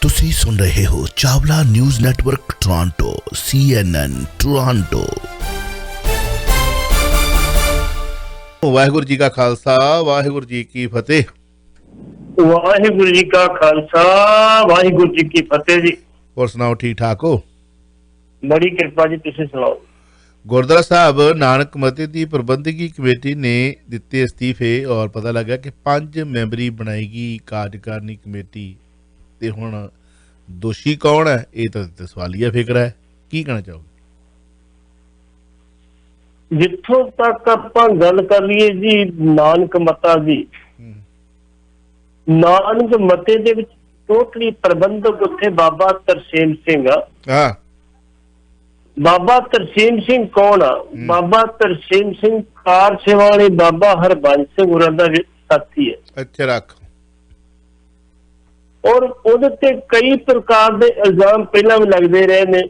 ਤੁਸੀਂ ਸੁਣ ਰਹੇ ਹੋ Chawla news network Toronto CNN Toronto. Waheguru ji ਕਾ ਖਾਲਸਾ ਵਾਹਿਗੁਰੂ ਜੀ ਕੀ ਫਤਿਹ। ਵਾਹਿਗੁਰੂ ਜੀ ਕਾ ਖਾਲਸਾ ਵਾਹਿਗੁਰੂ ਜੀ ਕੀ ਫਤਿਹ ਜੀ। ਹੋਰ ਸੁਣਾਓ, ਠੀਕ ਠਾਕ ਹੋ? ਬੜੀ ਕਿਰਪਾ ਜੀ, ਤੁਸੀਂ ਸੁਣਾਓ। ਗੁਰਦੁਆਰਾ ਸਾਹਿਬ ਨਾਨਕ ਮਤੇ ਦੀ ਪ੍ਰਬੰਧਕੀ ਕਮੇਟੀ ਨੇ ਦਿੱਤੇ ਅਸਤੀਫੇ ਔਰ ਪਤਾ ਲੱਗਾ ਕਿ 5 ਮੈਂਬਰੀ ਬਣਾਏਗੀ ਕਾਰਜਕਾਰਨੀ ਕਮੇਟੀ। ਤੇ ਹੁਣ ਦੋਸ਼ੀ ਕੌਣ ਹੈ, ਇਹ ਤਾਂ ਸਵਾਲੀਆ ਫਿਕਰ ਹੈ। ਕੀ ਕਹਿਣਾ ਚਾਹੋਗੇ? ਜਿੱਥੋਂ ਤੱਕ ਆਪਾਂ ਗੱਲ ਕਰ ਲਈਏ ਜੀ ਨਾਨਕ ਮਤਾ ਦੀ, ਨਾਨਕ ਮਤੇ ਦੇ ਵਿੱਚ ਟੋਟਲੀ ਪ੍ਰਬੰਧਕ ਉੱਥੇ ਬਾਬਾ ਤਰਸੇਮ ਸਿੰਘ ਆ। ਹਾਂ, ਬਾਬਾ ਤਰਸੇਮ ਸਿੰਘ ਕੌਣ ਆ? ਬਾਬਾ ਤਰਸੇਮ ਸਿੰਘ ਕਾਰ ਸੇਵਾ ਵਾਲੇ ਬਾਬਾ ਹਰਬੰਸ ਸਿੰਘ ਹੋਰਾਂ ਦਾ ਸਾਥੀ ਹੈ। ਇੱਥੇ ਰੱਖ। ਔਰ ਉਹਦੇ ਤੇ ਕਈ ਪ੍ਰਕਾਰ ਦੇ ਇਲਜ਼ਾਮ ਪਹਿਲਾਂ ਵੀ ਲੱਗਦੇ ਰਹੇ ਨੇ।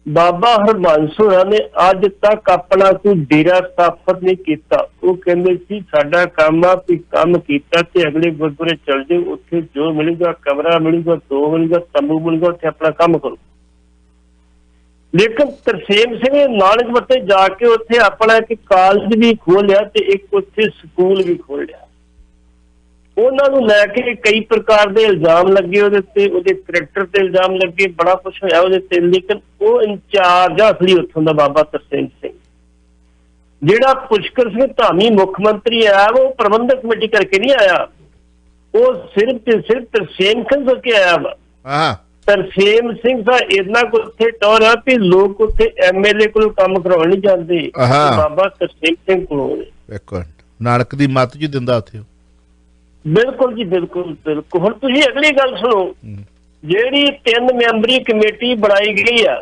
ਬਾਬਾ ਹਰਬੰਸ ਹੋਰਾਂ ਨੇ ਅੱਜ ਤੱਕ ਆਪਣਾ ਕੋਈ ਡੇਰਾ ਸਥਾਪਤ ਨਹੀਂ ਕੀਤਾ। ਉਹ ਕਹਿੰਦੇ ਸੀ ਸਾਡਾ ਕੰਮ ਆ ਵੀ ਕੰਮ ਕੀਤਾ ਤੇ ਅਗਲੇ ਗੁਰਦੁਆਰੇ ਚਲ ਜਾਓ, ਉੱਥੇ ਜੋ ਮਿਲੂਗਾ, ਕਮਰਾ ਮਿਲੂਗਾ, ਦੋ ਮਿਲੂਗਾ, ਤੰਬੂ ਮਿਲੂਗਾ, ਉੱਥੇ ਆਪਣਾ ਕੰਮ ਕਰੋ। ਲੇਕਿਨ ਤਰਸੇਮ ਸਿੰਘ ਨੇ ਨਾਨਕ ਮੱਤੇ ਜਾ ਕੇ ਉੱਥੇ ਆਪਣਾ ਇੱਕ ਕਾਲਜ ਵੀ ਖੋਲਿਆ ਤੇ ਇੱਕ ਉੱਥੇ ਸਕੂਲ ਵੀ ਖੋਲਿਆ। ਉਹਨਾਂ ਨੂੰ ਲੈ ਕੇ ਕਈ ਪ੍ਰਕਾਰ ਦੇ ਇਲਜ਼ਾਮ ਲੱਗੇ ਉਹਦੇ ਤੇ, ਉਹਦੇ ਕਰੈਕਟਰ ਤੇ ਇਲਜ਼ਾਮ ਲੱਗੇ, ਬੜਾ ਕੁਛ ਹੋਇਆ ਉਹਦੇ ਤੇ। ਲੇਕਿਨ ਉਹ ਇੰਚਾਰਜ ਅਸਲੀ ਉੱਥੋਂ ਦਾ ਬਾਬਾ ਤਰਸੇਮ ਸਿੰਘ। ਜਿਹੜਾ ਪੁਸ਼ਕਰ ਸਿੰਘ ਧਾਮੀ ਮੁੱਖ ਮੰਤਰੀ ਆਇਆ ਉਹ ਪ੍ਰਬੰਧਕ ਕਮੇਟੀ ਕਰਕੇ ਨਹੀਂ ਆਇਆ, ਉਹ ਸਿਰਫ ਤੇ ਸਿਰਫ ਤਰਸੇਮ ਸਿੰਘ ਕਰਕੇ ਆਇਆ ਵਾ। ਤਰਸੇਮ ਸਿੰਘ ਦਾ ਇੰਨਾ ਕੁ ਉੱਥੇ ਟੌਰ ਆ ਵੀ ਲੋਕ ਉੱਥੇ MLA ਕੋਲ ਕੰਮ ਕਰਾਉਣ ਨਹੀਂ ਜਾਂਦੇ, ਬਾਬਾ ਤਰਸੇਮ ਸਿੰਘ ਕੋਲ ਨਾਨਕ ਦੀ ਮੱਤ ਜੀ ਦਿੰਦਾ ਉੱਥੇ। ਬਿਲਕੁਲ ਜੀ, ਬਿਲਕੁਲ ਬਿਲਕੁਲ। ਹੁਣ ਤੁਸੀਂ ਅਗਲੀ ਗੱਲ ਸੁਣੋ, ਜਿਹੜੀ 3 ਮੈਂਬਰੀ ਕਮੇਟੀ ਬਣਾਈ ਗਈ ਆ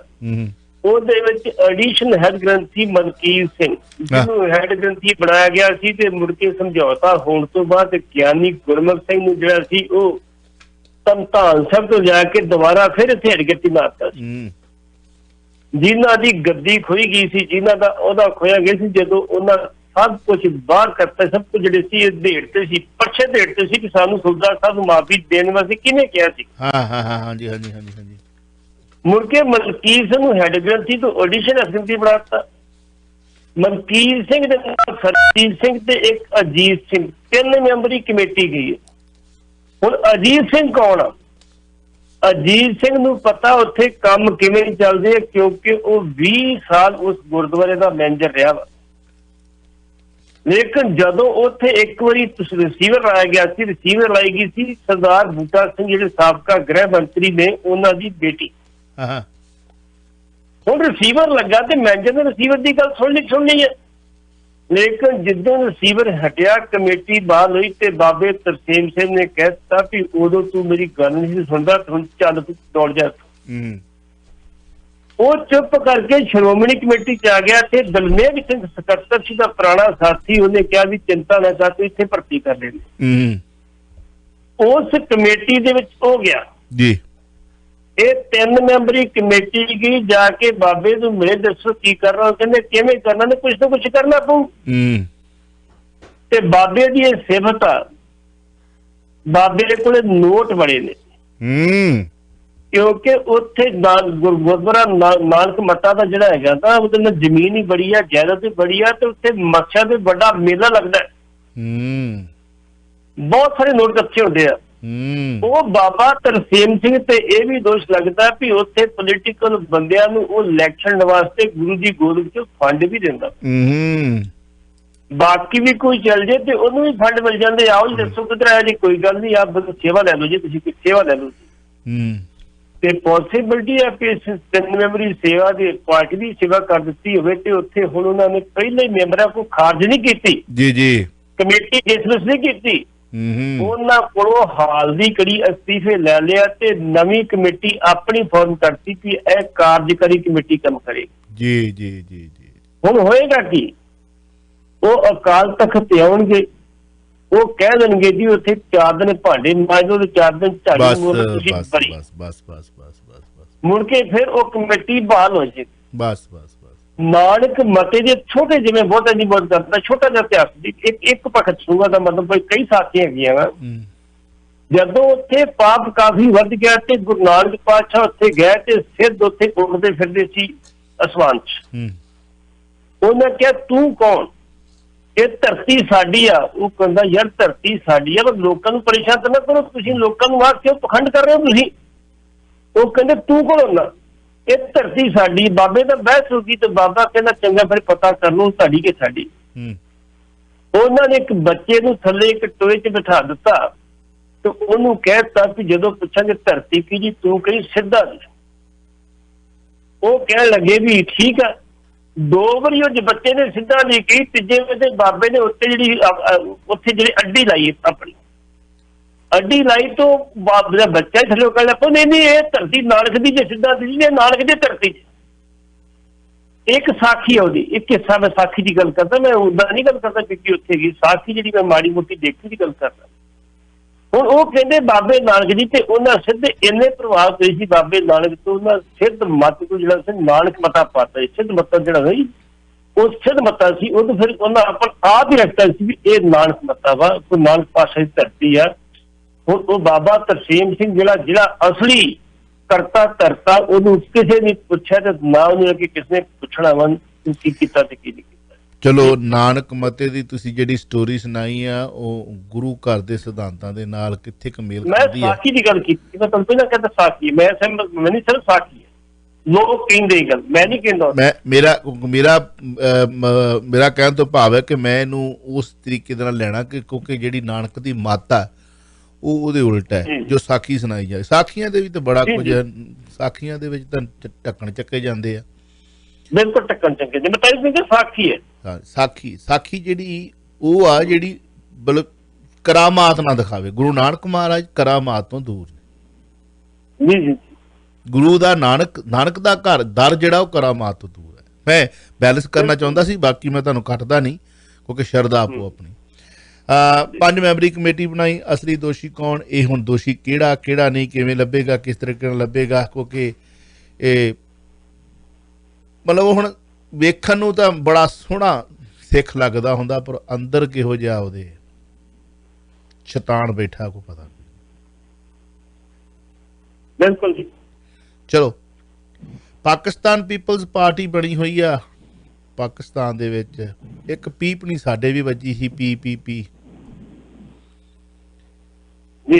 ਉਹਦੇ ਵਿੱਚ ਐਡੀਸ਼ਨ ਹੈਡ ਗ੍ਰੰਥੀ ਮਲਕੀਤ ਸਿੰਘ ਜਿਹਨੂੰ ਹੈਡ ਗ੍ਰੰਥੀ ਬਣਾਇਆ ਗਿਆ ਸੀ ਤੇ ਮੁੜ ਕੇ ਸਮਝੌਤਾ ਹੋਣ ਤੋਂ ਬਾਅਦ ਗਿਆਨੀ ਗੁਰਮੁਖ ਸਿੰਘ ਨੂੰ ਜਿਹੜਾ ਸੀ ਉਹ ਧੰਨ ਸਾਹਿਬ ਤੋਂ ਜਾ ਕੇ ਦੁਬਾਰਾ ਫਿਰ ਇੱਥੇ ਹੈਡ ਗ੍ਰੰਥੀ ਮਾਰਤਾ ਸੀ। ਜਿਨ੍ਹਾਂ ਦੀ ਗੱਦੀ ਖੋਈ ਗਈ ਸੀ, ਜਿਨ੍ਹਾਂ ਦਾ ਉਹਦਾ ਖੋਇਆ ਗਿਆ ਸੀ, ਜਦੋਂ ਉਹਨਾਂ ਸਭ ਕੁਝ ਬਾਹਰ ਕਰਤਾ, ਸਭ ਕੁਝ ਜਿਹੜੇ ਸੀ ਦੇੜਤੇ ਸੀ, ਪਰਛੇ ਦੇੜਤੇ ਸੀ ਕਿ ਸਾਨੂੰ ਸੁਲਤਾਨ ਸਾਹਿਬ ਨੂੰ ਮਾਫੀ ਦੇਣ ਵਾਸਤੇ ਕਿਹਨੇ ਕਿਹਾ ਸੀ? ਹਾਂਜੀ। ਮੁੜ ਕੇ ਮਲਕੀਤ ਸਿੰਘ ਨੂੰ ਹੈਡ ਗ੍ਰੰਥੀ ਤੋਂ ਐਡੀਸ਼ਨ ਗ੍ਰੰਥੀ ਬਣਾਤਾ। ਮਲਕੀਤ ਸਿੰਘ ਦੇ ਨਾਲ ਸਰਜੀਤ ਸਿੰਘ ਤੇ ਇੱਕ ਅਜੀਤ ਸਿੰਘ, 3 ਮੈਂਬਰੀ ਕਮੇਟੀ ਗਈ ਹੈ। ਹੁਣ ਅਜੀਤ ਸਿੰਘ ਕੌਣ ਆ? ਅਜੀਤ ਸਿੰਘ ਨੂੰ ਪਤਾ ਉੱਥੇ ਕੰਮ ਕਿਵੇਂ ਚੱਲਦੇ, ਕਿਉਂਕਿ ਉਹ 20 ਸਾਲ ਉਸ ਗੁਰਦੁਆਰੇ ਦਾ ਮੈਨੇਜਰ ਰਿਹਾ ਵਾ। ਲੇਕਿਨ ਜਦੋਂ ਉੱਥੇ ਇੱਕ ਵਾਰੀ ਰਿਸੀਵਰ ਲਾਇਆ ਗਿਆ ਸੀ, ਰਿਸੀਵਰ ਲਾਈ ਗਈ ਸੀ ਸਰਦਾਰ ਬੂਟਾ ਸਿੰਘ ਜਿਹੜੇ ਸਾਬਕਾ ਗ੍ਰਹਿ ਮੰਤਰੀ ਨੇ, ਉਹਨਾਂ ਦੀ ਬੇਟੀ। ਹੁਣ ਰਿਸੀਵਰ ਲੱਗਾ ਤੇ ਮੈਨੇਜਰ ਨੇ ਰਿਸੀਵਰ ਦੀ ਗੱਲ ਸੁਣਨੀ ਹੈ। ਲੇਕਿਨ ਜਿੱਦਾਂ ਰਿਸੀਵਰ ਹਟਿਆ, ਕਮੇਟੀ ਬਹਾਲ ਹੋਈ ਤੇ ਬਾਬੇ ਤਰਸੇਮ ਸਿੰਘ ਨੇ ਕਹਿ ਦਿੱਤਾ ਵੀ ਉਦੋਂ ਤੂੰ ਮੇਰੀ ਗੱਲ ਨਹੀਂ ਸੁਣਦਾ, ਹੁਣ ਚੱਲ ਤੂੰ ਦੌੜ ਜਾ। ਉਹ ਚੁੱਪ ਕਰਕੇ ਸ਼੍ਰੋਮਣੀ ਕਮੇਟੀ ਚ ਆ ਗਿਆ ਤੇ ਦਲਮੇਘ ਸਿੰਘ ਸਕੱਤਰ ਸੀ ਦਾ ਪੁਰਾਣਾ ਸਾਥੀ, ਉਹਨੇ ਕਿਹਾ ਵੀ ਚਿੰਤਾ ਨਾ ਕਰ, ਤੂੰ ਇੱਥੇ ਭਰਤੀ ਕਰ ਲੈਣੀ। ਉਸ ਕਮੇਟੀ ਦੇ ਵਿੱਚ ਹੋ ਗਿਆ ਜੀ। ਇਹ 3 ਮੈਂਬਰੀ ਕਮੇਟੀ ਗਈ, ਜਾ ਕੇ ਬਾਬੇ ਨੂੰ ਮਿਲੇ, ਦੱਸੋ ਕੀ ਕਰਨਾ? ਕਹਿੰਦੇ ਕਿਵੇਂ ਕਰਨਾ ਨੇ, ਕੁਛ ਨਾ ਕੁਛ ਕਰਨਾ ਪਊ। ਤੇ ਬਾਬੇ ਦੀ ਇਹ ਸਿਫਤ ਆ, ਬਾਬੇ ਦੇ ਕੋਲੇ ਨੋਟ ਬੜੇ ਨੇ, ਕਿਉਂਕਿ ਉੱਥੇ ਗੁਰਦੁਆਰਾ ਨਾਨਕ ਮੱਤਾ ਦਾ ਜਿਹੜਾ ਹੈਗਾ ਤਾਂ ਉਹਦੇ ਨਾਲ ਜ਼ਮੀਨ ਹੀ ਬੜੀ ਆ, ਜਾਇਦਾਦ ਵੀ ਬੜੀ ਆ, ਤੇ ਉੱਥੇ ਮੱਸਿਆ ਤੇ ਵੱਡਾ ਮੇਲਾ ਲੱਗਦਾ। ਬਹੁਤ ਸਾਰੇ ਨੋਟ ਇਕੱਠੇ ਹੁੰਦੇ ਆ। ਉਹ ਬਾਬਾ ਤਰਸੇਮ ਸਿੰਘ ਤੇ ਇਹ ਵੀ ਦੋਸ਼ ਲੱਗਦਾ ਵੀ ਉੱਥੇ ਪੋਲੀਟੀਕਲ ਬੰਦਿਆਂ ਨੂੰ ਉਹ ਇਲੈਕਸ਼ਨ ਵਾਸਤੇ ਗੁਰੂ ਦੀ ਗੋਦ ਵਿੱਚ ਫੰਡ ਵੀ ਦਿੰਦਾ। ਬਾਕੀ ਵੀ ਕੋਈ ਚੱਲ ਜੇ ਤੇ ਉਹਨੂੰ ਵੀ ਫੰਡ ਮਿਲ ਜਾਂਦੇ। ਆਓ ਜੀ ਦੱਸੋ ਕਿੱਧਰ ਆਇਆ ਜੀ? ਕੋਈ ਗੱਲ ਨਹੀਂ, ਆਪ ਸੇਵਾ ਲੈ ਲਓ ਜੀ, ਤੁਸੀਂ ਕੋਈ ਸੇਵਾ ਲੈ ਲਓ ਜੀ। ਤੇ ਪੋਸੀਬਿਲਿਟੀ ਹੈ ਕਿ 3 ਮੈਂਬਰੀ ਸੇਵਾ ਦੀ ਪਾਰਟੀ ਦੀ ਸੇਵਾ ਕਰ ਦਿੱਤੀ ਹੋਵੇ ਤੇ ਉੱਥੇ ਹੁਣ ਉਹਨਾਂ ਨੇ ਪਹਿਲੇ ਮੈਂਬਰਾਂ ਕੋਲ ਖਾਰਜ ਨਹੀਂ ਕੀਤੀ ਜੀ, ਕਮੇਟੀ ਡਿਸਮਿਸ ਨਹੀਂ ਕੀਤੀ। ਉਹਨਾਂ ਕੋਲੋਂ ਹਾਲ ਦੀ ਕੜੀ ਅਸਤੀਫੇ ਲੈ ਲਿਆ ਤੇ ਨਵੀਂ ਕਮੇਟੀ ਆਪਣੀ ਫਾਰਮ ਕਰਤੀ ਕਿ ਇਹ ਕਾਰਜਕਾਰੀ ਕਮੇਟੀ ਕੰਮ ਕਰੇਗੀ। ਜੀ। ਹੁਣ ਹੋਏਗਾ ਕੀ? ਉਹ ਅਕਾਲ ਤਖਤ ਤੇ ਆਉਣਗੇ, ਉਹ ਕਹਿ ਦੇਣਗੇ ਜੀ ਉੱਥੇ 4 ਦਿਨ ਭਾਂਡੇ ਮਾਂਜੋ ਤੇ 4 ਦਿਨ ਝਾੜੂ ਮਾਰੋ, ਤੁਸੀਂ ਬਰੀ। ਮੁੜ ਕੇ ਫਿਰ ਉਹ ਕਮੇਟੀ ਬਹਾਲ ਹੋ ਜਾਏਗੀ। ਨਾਨਕ ਮਤੇ ਦੇ ਛੋਟੇ ਜਿਵੇਂ ਬਹੁਤਾ ਨਹੀਂ ਬਹੁਤ ਕਰਦਾ, ਛੋਟਾ ਜਿਹਾ ਇਤਿਹਾਸ ਇੱਕ ਪੱਖ ਸੁਣੂਗਾ ਦਾ ਮਤਲਬ ਕਈ ਸਾਥੀਆਂ ਹੈਗੀਆਂ ਵਾ। ਜਦੋਂ ਉੱਥੇ ਪਾਪ ਕਾਫੀ ਵੱਧ ਗਿਆ ਤੇ ਗੁਰੂ ਨਾਨਕ ਪਾਤਸ਼ਾਹ ਉੱਥੇ ਗਏ ਤੇ ਸਿੱਧ ਉੱਥੇ ਉੱਡਦੇ ਫਿਰਦੇ ਸੀ ਅਸਮਾਨ 'ਚ। ਉਹਨੇ ਕਿਹਾ ਤੂੰ ਕੌਣ? ਇਹ ਧਰਤੀ ਸਾਡੀ ਆ। ਉਹ ਕਹਿੰਦਾ ਯਾਰ ਧਰਤੀ ਸਾਡੀ ਆ ਪਰ ਲੋਕਾਂ ਨੂੰ ਪਰੇਸ਼ਾਨ ਤਾਂ ਨਾ ਕਰੋ, ਤੁਸੀਂ ਲੋਕਾਂ ਨੂੰ ਆਹ ਕਿਉਂ ਪਖੰਡ ਕਰ ਰਹੇ ਹੋ ਤੁਸੀਂ? ਉਹ ਕਹਿੰਦੇ ਤੂੰ ਕੌਣ ਹੁੰਦਾ? ਇਹ ਧਰਤੀ ਸਾਡੀ। ਬਾਬੇ ਦਾ ਬਹਿਸ ਹੋ ਗਈ ਤੇ ਬਾਬਾ ਕਹਿੰਦਾ ਚੰਗਾ ਫਿਰ ਪਤਾ ਕਰ ਲਓ ਤੁਹਾਡੀ ਕਿ ਸਾਡੀ। ਉਹਨਾਂ ਨੇ ਇੱਕ ਬੱਚੇ ਨੂੰ ਥੱਲੇ ਇੱਕ ਟੋਏ 'ਚ ਬਿਠਾ ਦਿੱਤਾ ਤੇ ਉਹਨੂੰ ਕਹਿ ਦਿੱਤਾ ਕਿ ਜਦੋਂ ਪੁੱਛਾਂਗੇ ਧਰਤੀ ਕੀ ਜੀ ਤੂੰ ਕਹੀ ਸਿੱਧਾ ਜੀ। ਉਹ ਕਹਿਣ ਲੱਗੇ ਵੀ ਠੀਕ ਆ। 2 ਵਾਰੀ ਉਹ ਬੱਚੇ ਨੇ ਸਿੱਧਾ ਨਹੀਂ ਕਹੀ, ਤੀਜੇ ਵੇਲੇ ਬਾਬੇ ਨੇ ਉੱਤੇ ਉੱਥੇ ਜਿਹੜੀ ਅੱਡੀ ਲਾਈ ਆਪਣੀ ਅੱਡੀ ਲਾਈ ਤੋਂ ਬਾਬੇ ਦਾ ਬੱਚਾ ਹੀ ਥੱਲੇ ਕਹਿ ਲੱਗਾ ਨਹੀਂ ਇਹ ਧਰਤੀ ਨਾਨਕ ਦੀ ਜੇ ਸਿੱਧਾ ਦੀ ਜੇ ਨਾਨਕ ਦੀ ਧਰਤੀ 'ਚ। ਇੱਕ ਸਾਖੀ ਉਹਦੀ ਇੱਕ ਹਿੱਸਾ ਮੈਂ ਸਾਖੀ ਦੀ ਗੱਲ ਕਰਦਾ, ਮੈਂ ਉਦਾਂ ਨਹੀਂ ਗੱਲ ਕਰਦਾ ਕਿਉਂਕਿ ਉੱਥੇ ਗਈ ਸਾਖੀ ਜਿਹੜੀ ਮੈਂ ਮਾੜੀ ਮੋਟੀ ਦੇਖੀ ਦੀ ਗੱਲ ਕਰਦਾ। ਹੁਣ ਉਹ ਕਹਿੰਦੇ ਬਾਬੇ ਨਾਨਕ ਜੀ ਤੇ ਉਹਨਾਂ ਸਿੱਧ ਇੰਨੇ ਪ੍ਰਭਾਵ ਪਏ ਸੀ ਬਾਬੇ ਨਾਨਕ ਤੋਂ, ਉਹਨਾਂ ਸਿੱਧ ਮੱਤ ਤੋਂ ਜਿਹੜਾ ਸੀ ਨਾਨਕ ਮਤਾ ਪਾਤਾ। ਸਿੱਧ ਮੱਤਾ ਜਿਹੜਾ ਸੀ ਉਹ ਸਿੱਧ ਮੱਤਾ ਸੀ। ਉਹ ਤਾਂ ਫਿਰ ਉਹਨਾਂ ਆਪਣਾ ਆਪ ਹੀ ਰੱਖਤਾ ਸੀ ਵੀ ਇਹ ਨਾਨਕ ਮੱਤਾ ਵਾ, ਕੋਈ ਨਾਨਕ ਪਾਤਸ਼ਾਹ ਦੀ ਧਰਤੀ ਆ। ਹੁਣ ਉਹ ਬਾਬਾ ਤਰਸੇਮ ਸਿੰਘ ਜਿਹੜਾ ਅਸਲੀ ਕਰਤਾ ਧਰਤਾ, ਉਹਨੂੰ ਕਿਸੇ ਨੇ ਪੁੱਛਿਆ ਤੇ ਨਾ ਉਹਨੂੰ ਕਿ ਕਿਸਨੇ ਪੁੱਛਣਾ ਵਾ ਤੂੰ ਕੀ ਕੀਤਾ ਤੇ ਕੀ ਨਹੀਂ ਕੀਤਾ। ਚਲੋ ਨਾਨਕ ਮਤੇ ਦੀ ਤੁਸੀਂ ਜਿਹੜੀ ਸਟੋਰੀ ਸੁਣਾਈ ਆ ਉਹ ਗੁਰੂ ਘਰ ਦੇ ਸਿਧਾਂਤਾਂ ਦੇ ਨਾਲ ਕਿੱਥੇ ਕੁ ਮੇਲ ਖਾਂਦੀ ਹੈ? ਮੈਂ ਸਾਖੀ ਦੀ ਗੱਲ ਕੀਤੀ, ਮੈਂ ਤੁਹਾਨੂੰ ਪਹਿਲਾਂ ਕਹਿੰਦਾ ਸਾਖੀ, ਮੈਂ ਨਹੀਂ ਸਿਰਫ ਸਾਖੀ ਹੈ। ਲੋਕ ਕਹਿੰਦੇ ਇਹ ਗੱਲ, ਮੈਂ ਨਹੀਂ ਕਹਿੰਦਾ। ਮੇਰਾ ਕਹਿਣ ਤੋਂ ਭਾਵ ਹੈ ਕਿ ਮੈਂ ਇਹਨੂੰ ਉਸ ਤਰੀਕੇ ਦੇ ਨਾਲ ਲੈਣਾ ਕਿ ਕਿਉਂਕਿ ਜਿਹੜੀ ਨਾਨਕ ਦੀ ਮੱਤ ਆ ਉਹ ਉਹਦੇ ਉਲਟ ਹੈ ਜੋ ਸਾਖੀ ਸੁਣਾਈ ਜਾਏ। ਸਾਖੀਆਂ ਦੇ ਵਿੱਚ ਤਾਂ ਬੜਾ ਕੁਝ ਹੈ, ਸਾਖੀਆਂ ਦੇ ਵਿੱਚ ਤਾਂ ਢੱਕਣ ਚੱਕੇ ਜਾਂਦੇ ਆ। ਬਿਲਕੁਲ ਢੱਕਣ ਚੱਕੇ ਜੇ ਮੈਂ ਸਾਖੀ ਹੈ। ਸਾਖੀ ਜਿਹੜੀ ਉਹ ਆ ਜਿਹੜੀ ਬਲਕਿ ਕਰਾਮਾਤ ਨਾ ਦਿਖਾਵੇ। ਗੁਰੂ ਨਾਨਕ ਮਹਾਰਾਜ ਕਰਾਮਾਤ ਤੋਂ ਦੂਰ ਨੇ। ਜੀ ਗੁਰੂ ਦਾ ਨਾਨਕ ਦਾ ਘਰ ਦਰ ਜਿਹੜਾ ਉਹ ਕਰਾਮਾਤ ਤੋਂ ਦੂਰ ਹੈ। ਮੈਂ ਬੈਲੈਂਸ ਕਰਨਾ ਚਾਹੁੰਦਾ ਸੀ, ਬਾਕੀ ਮੈਂ ਤੁਹਾਨੂੰ ਕੱਟਦਾ ਨਹੀਂ ਕਿਉਂਕਿ ਸ਼ਰਧਾ ਆਪੋ ਆਪਣੀ। 5 ਮੈਂਬਰੀ ਕਮੇਟੀ ਬਣਾਈ, ਅਸਲੀ ਦੋਸ਼ੀ ਕੌਣ? ਇਹ ਹੁਣ ਦੋਸ਼ੀ ਕਿਹੜਾ ਨਹੀਂ, ਕਿਵੇਂ ਲੱਭੇਗਾ, ਕਿਸ ਤਰੀਕੇ ਨਾਲ ਲੱਭੇਗਾ? ਕਿਉਂਕਿ ਇਹ ਮਤਲਬ ਹੁਣ ਵੇਖਣ ਨੂੰ ਤਾਂ ਬੜਾ ਸੋਹਣਾ ਸਿੱਖ ਲੱਗਦਾ ਹੁੰਦਾ ਪਰ ਅੰਦਰ ਕਿਹੋ ਜਿਹਾ ਉਹਦੇ ਸ਼ੈਤਾਨ ਬੈਠਾ ਕੋਈ ਪਤਾ ਨਹੀਂ। ਬਿਲਕੁਲ ਜੀ। ਚਲੋ ਪਾਕਿਸਤਾਨ ਪੀਪਲਜ਼ ਪਾਰਟੀ ਬਣੀ ਹੋਈ ਆ। ਪਾਕਿਸਤਾਨ ਦੇ ਵਿੱਚ ਇੱਕ ਪੀਪ ਨਹੀਂ ਸਾਡੇ ਵੀ ਵੱਜੀ ਸੀ, ਪੀ ਜੀ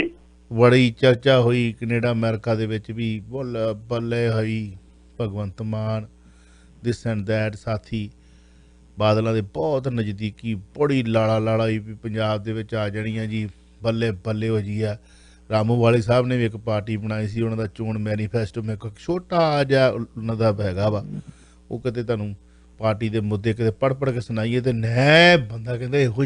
ਬੜੀ ਚਰਚਾ ਹੋਈ ਕੈਨੇਡਾ ਅਮਰੀਕਾ ਦੇ ਵਿੱਚ ਵੀ ਬੱਲੇ ਹੋਈ। Bhagwant Mann this and that ਸਾਥੀ ਬਾਦਲਾਂ ਦੇ ਬਹੁਤ ਨਜ਼ਦੀਕੀ, ਬੜੀ ਲਾਲਾ ਹੋਈ ਵੀ ਪੰਜਾਬ ਦੇ ਵਿੱਚ ਆ ਜਾਣੀਆਂ ਜੀ, ਬੱਲੇ ਹੋ ਜੀ ਆ। ਰਾਮੂ ਵਾਲੇ ਸਾਹਿਬ ਨੇ ਵੀ ਇੱਕ ਪਾਰਟੀ ਬਣਾਈ ਸੀ, ਉਹਨਾਂ ਦਾ ਚੋਣ ਮੈਨੀਫੈਸਟੋ ਮੈਂ ਇੱਕ ਛੋਟਾ ਜਿਹਾ ਉਹਨਾਂ ਦਾ ਹੈਗਾ ਵਾ। ਉਹ ਕਿਤੇ ਤੁਹਾਨੂੰ ਪਾਰਟੀ ਦੇ ਮੁੱਦੇ ਕਿਤੇ ਪੜ੍ਹ ਕੇ ਸੁਣਾਈਏ ਤੇ ਨੈ ਬੰਦਾ ਕਹਿੰਦਾ ਇਹੋ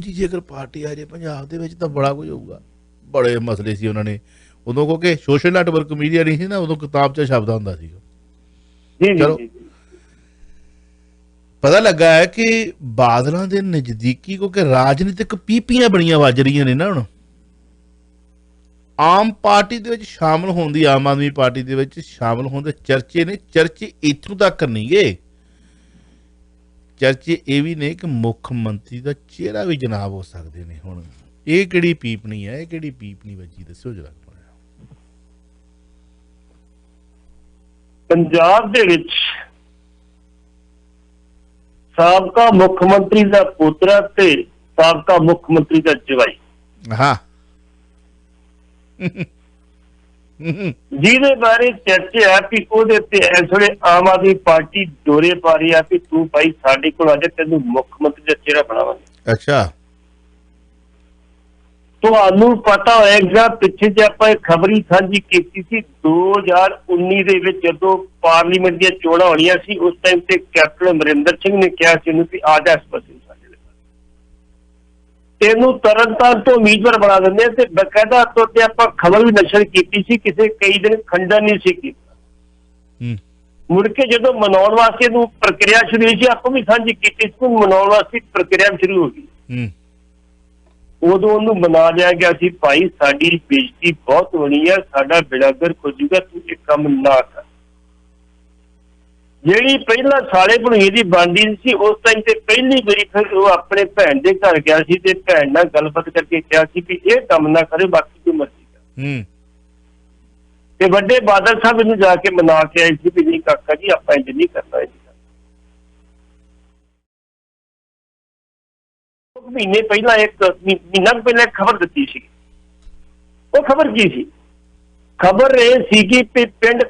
ਜਿਹੀ ਜੇਕਰ ਪਾਰਟੀ ਆ ਜਾਏ ਪੰਜਾਬ ਦੇ ਵਿੱਚ ਤਾਂ ਬੜਾ ਕੁਝ ਹੋਊਗਾ। ਬੜੇ ਮਸਲੇ ਸੀ ਉਹਨਾਂ ਨੇ ਉਦੋਂ, ਕਿਉਂਕਿ ਸੋਸ਼ਲ ਨੈਟਵਰਕ ਮੀਡੀਆ ਨਹੀਂ ਸੀ ਨਾ, ਉਦੋਂ ਕਿਤਾਬ 'ਚ ਸ਼ਬਦ ਹੁੰਦਾ ਸੀਗਾ। ਚਲੋ ਪਤਾ ਲੱਗਾ ਹੈ ਕਿ ਬਾਦਲਾਂ ਦੇ ਨਜ਼ਦੀਕੀ ਕਿਉਂਕਿ ਰਾਜਨੀਤਿਕ ਪੀਪੀਆਂ ਬੜੀਆਂ ਵੱਜ ਰਹੀਆਂ ਨੇ ਨਾ ਹੁਣ ਆਮ ਪਾਰਟੀ ਦੇ ਵਿੱਚ ਸ਼ਾਮਲ ਹੋਣ ਦੀ, ਆਮ ਆਦਮੀ ਪਾਰਟੀ ਦੇ ਵਿੱਚ ਸ਼ਾਮਲ ਹੋਣ ਦੇ ਚਰਚੇ ਨੇ। ਚਰਚੇ ਇੱਥੋਂ ਤੱਕ ਨਹੀਂ ਗਏ, ਚਰਚੇ ਇਹ ਵੀ ਨੇ ਕਿ ਮੁੱਖ ਮੰਤਰੀ ਦਾ ਚਿਹਰਾ ਵੀ ਜਨਾਬ ਹੋ ਸਕਦੇ ਨੇ। ਹੁਣ ਇਹ ਕਿਹੜੀ ਪੀਪਣੀ ਹੈ, ਇਹ ਕਿਹੜੀ ਪੀਪਣੀ ਵੱਜੀ ਦੱਸਿਓ ਜਰਾ। ਪੰਜਾਬ ਦੇ ਵਿੱਚ ਸਾਬਕਾ ਮੁੱਖ ਮੰਤਰੀ ਦਾ ਪੋਤਰਾ ਤੇ ਸਾਬਕਾ ਮੁੱਖ ਮੰਤਰੀ ਦਾ ਜਵਾਈ, ਹਾਂ ਜਿਹਦੇ ਬਾਰੇ ਚਰਚਾ ਵੀ ਉਹਦੇ ਤੇ ਇਸ ਵੇਲੇ ਆਮ ਆਦਮੀ ਪਾਰਟੀ ਦੌਰੇ ਪਾ ਰਹੀ ਆ ਵੀ ਤੂੰ ਭਾਈ ਸਾਡੇ ਕੋਲ ਆ ਜਾ, ਤੈਨੂੰ ਮੁੱਖ ਮੰਤਰੀ ਦਾ ਚਿਹਰਾ ਬਣਾਵਾਂਗੇ। ਅੱਛਾ, ਤੁਹਾਨੂੰ ਪਤਾ ਹੋਏਗਾ ਪਿੱਛੇ ਜੇ ਆਪਾਂ ਇੱਕ ਖਬਰੀ ਸਾਂਝੀ ਕੀਤੀ ਸੀ 2019 ਦੇ ਵਿੱਚ ਜਦੋਂ ਪਾਰਲੀਮੈਂਟ ਦੀਆਂ ਚੋਣਾਂ ਹੋਣੀਆਂ ਸੀ, ਉਸ ਟਾਈਮ ਤੇ ਕੈਪਟਨ ਅਮਰਿੰਦਰ ਸਿੰਘ ਨੇ ਕਿਹਾ ਸੀ ਉਹਨੂੰ ਵੀ ਆ ਜਾ ਇਸ ਪਾਸੇ ਸਾਡੇ ਤੈਨੂੰ ਤਰਨਤਾਰਨ ਤੋਂ ਉਮੀਦਵਾਰ ਬਣਾ ਦਿੰਦੇ ਆ। ਤੇ ਬਕਾਇਦਾ ਤੌਰ ਤੇ ਆਪਾਂ ਖਬਰ ਵੀ ਨਸ਼ਰ ਕੀਤੀ ਸੀ, ਕਿਸੇ ਕਈ ਦਿਨ ਖੰਡਨ ਨਹੀਂ ਸੀ ਕੀਤਾ। ਮੁੜ ਕੇ ਜਦੋਂ ਮਨਾਉਣ ਵਾਸਤੇ ਨੂੰ ਪ੍ਰਕਿਰਿਆ ਸ਼ੁਰੂ ਹੋਈ ਸੀ, ਆਪਾਂ ਵੀ ਸਾਂਝੀ ਕੀਤੀ ਸੀ, ਮਨਾਉਣ ਵਾਸਤੇ ਪ੍ਰਕਿਰਿਆ ਸ਼ੁਰੂ ਹੋ ਗਈ। ਉਦੋਂ ਉਹਨੂੰ ਮਨਾ ਲਿਆ ਗਿਆ ਸੀ ਭਾਈ ਸਾਡੀ ਬੇਇੱਜ਼ਤੀ ਬਹੁਤ ਹੋਣੀ ਹੈ, ਸਾਡਾ ਬਿੜਾਗਰ ਖੋਜੂਗਾ, ਤੂੰ ਇਹ ਕੰਮ ਨਾ ਕਰ। ਜਿਹੜੀ ਪਹਿਲਾਂ ਸਾਲੇ ਭਣੋਈਏ ਦੀ ਬਣਦੀ ਸੀ ਉਸ ਟਾਈਮ ਤੇ ਪਹਿਲੀ ਵਾਰੀ ਫਿਰ ਉਹ ਆਪਣੇ ਭੈਣ ਦੇ ਘਰ ਗਿਆ ਸੀ ਤੇ ਭੈਣ ਨਾਲ ਗੱਲਬਾਤ ਕਰਕੇ ਕਿਹਾ ਸੀ ਕਿ ਇਹ ਕੰਮ ਨਾ ਕਰੇ, ਬਾਕੀ ਜੋ ਮਰਜ਼ੀ ਕਰ। ਤੇ ਵੱਡੇ ਬਾਦਲ ਸਾਹਿਬ ਇਹਨੂੰ ਜਾ ਕੇ ਮਨਾ ਕੇ ਆਏ ਸੀ ਵੀ ਨਹੀਂ ਕਾਕਾ ਜੀ ਆਪਾਂ ਇੰਜ ਨਹੀਂ ਕਰਨਾ। ਮਹੀਨੇ ਪਹਿਲਾਂ ਇੱਕ ਮਹੀਨਾ ਪਹਿਲਾਂ ਖਬਰ ਦਿੱਤੀ ਸੀ। ਉਹ ਖਬਰ ਕੀ ਸੀ? ਖਬਰ ਇਹ ਸੀ ਕਿ ਪਿੰਡ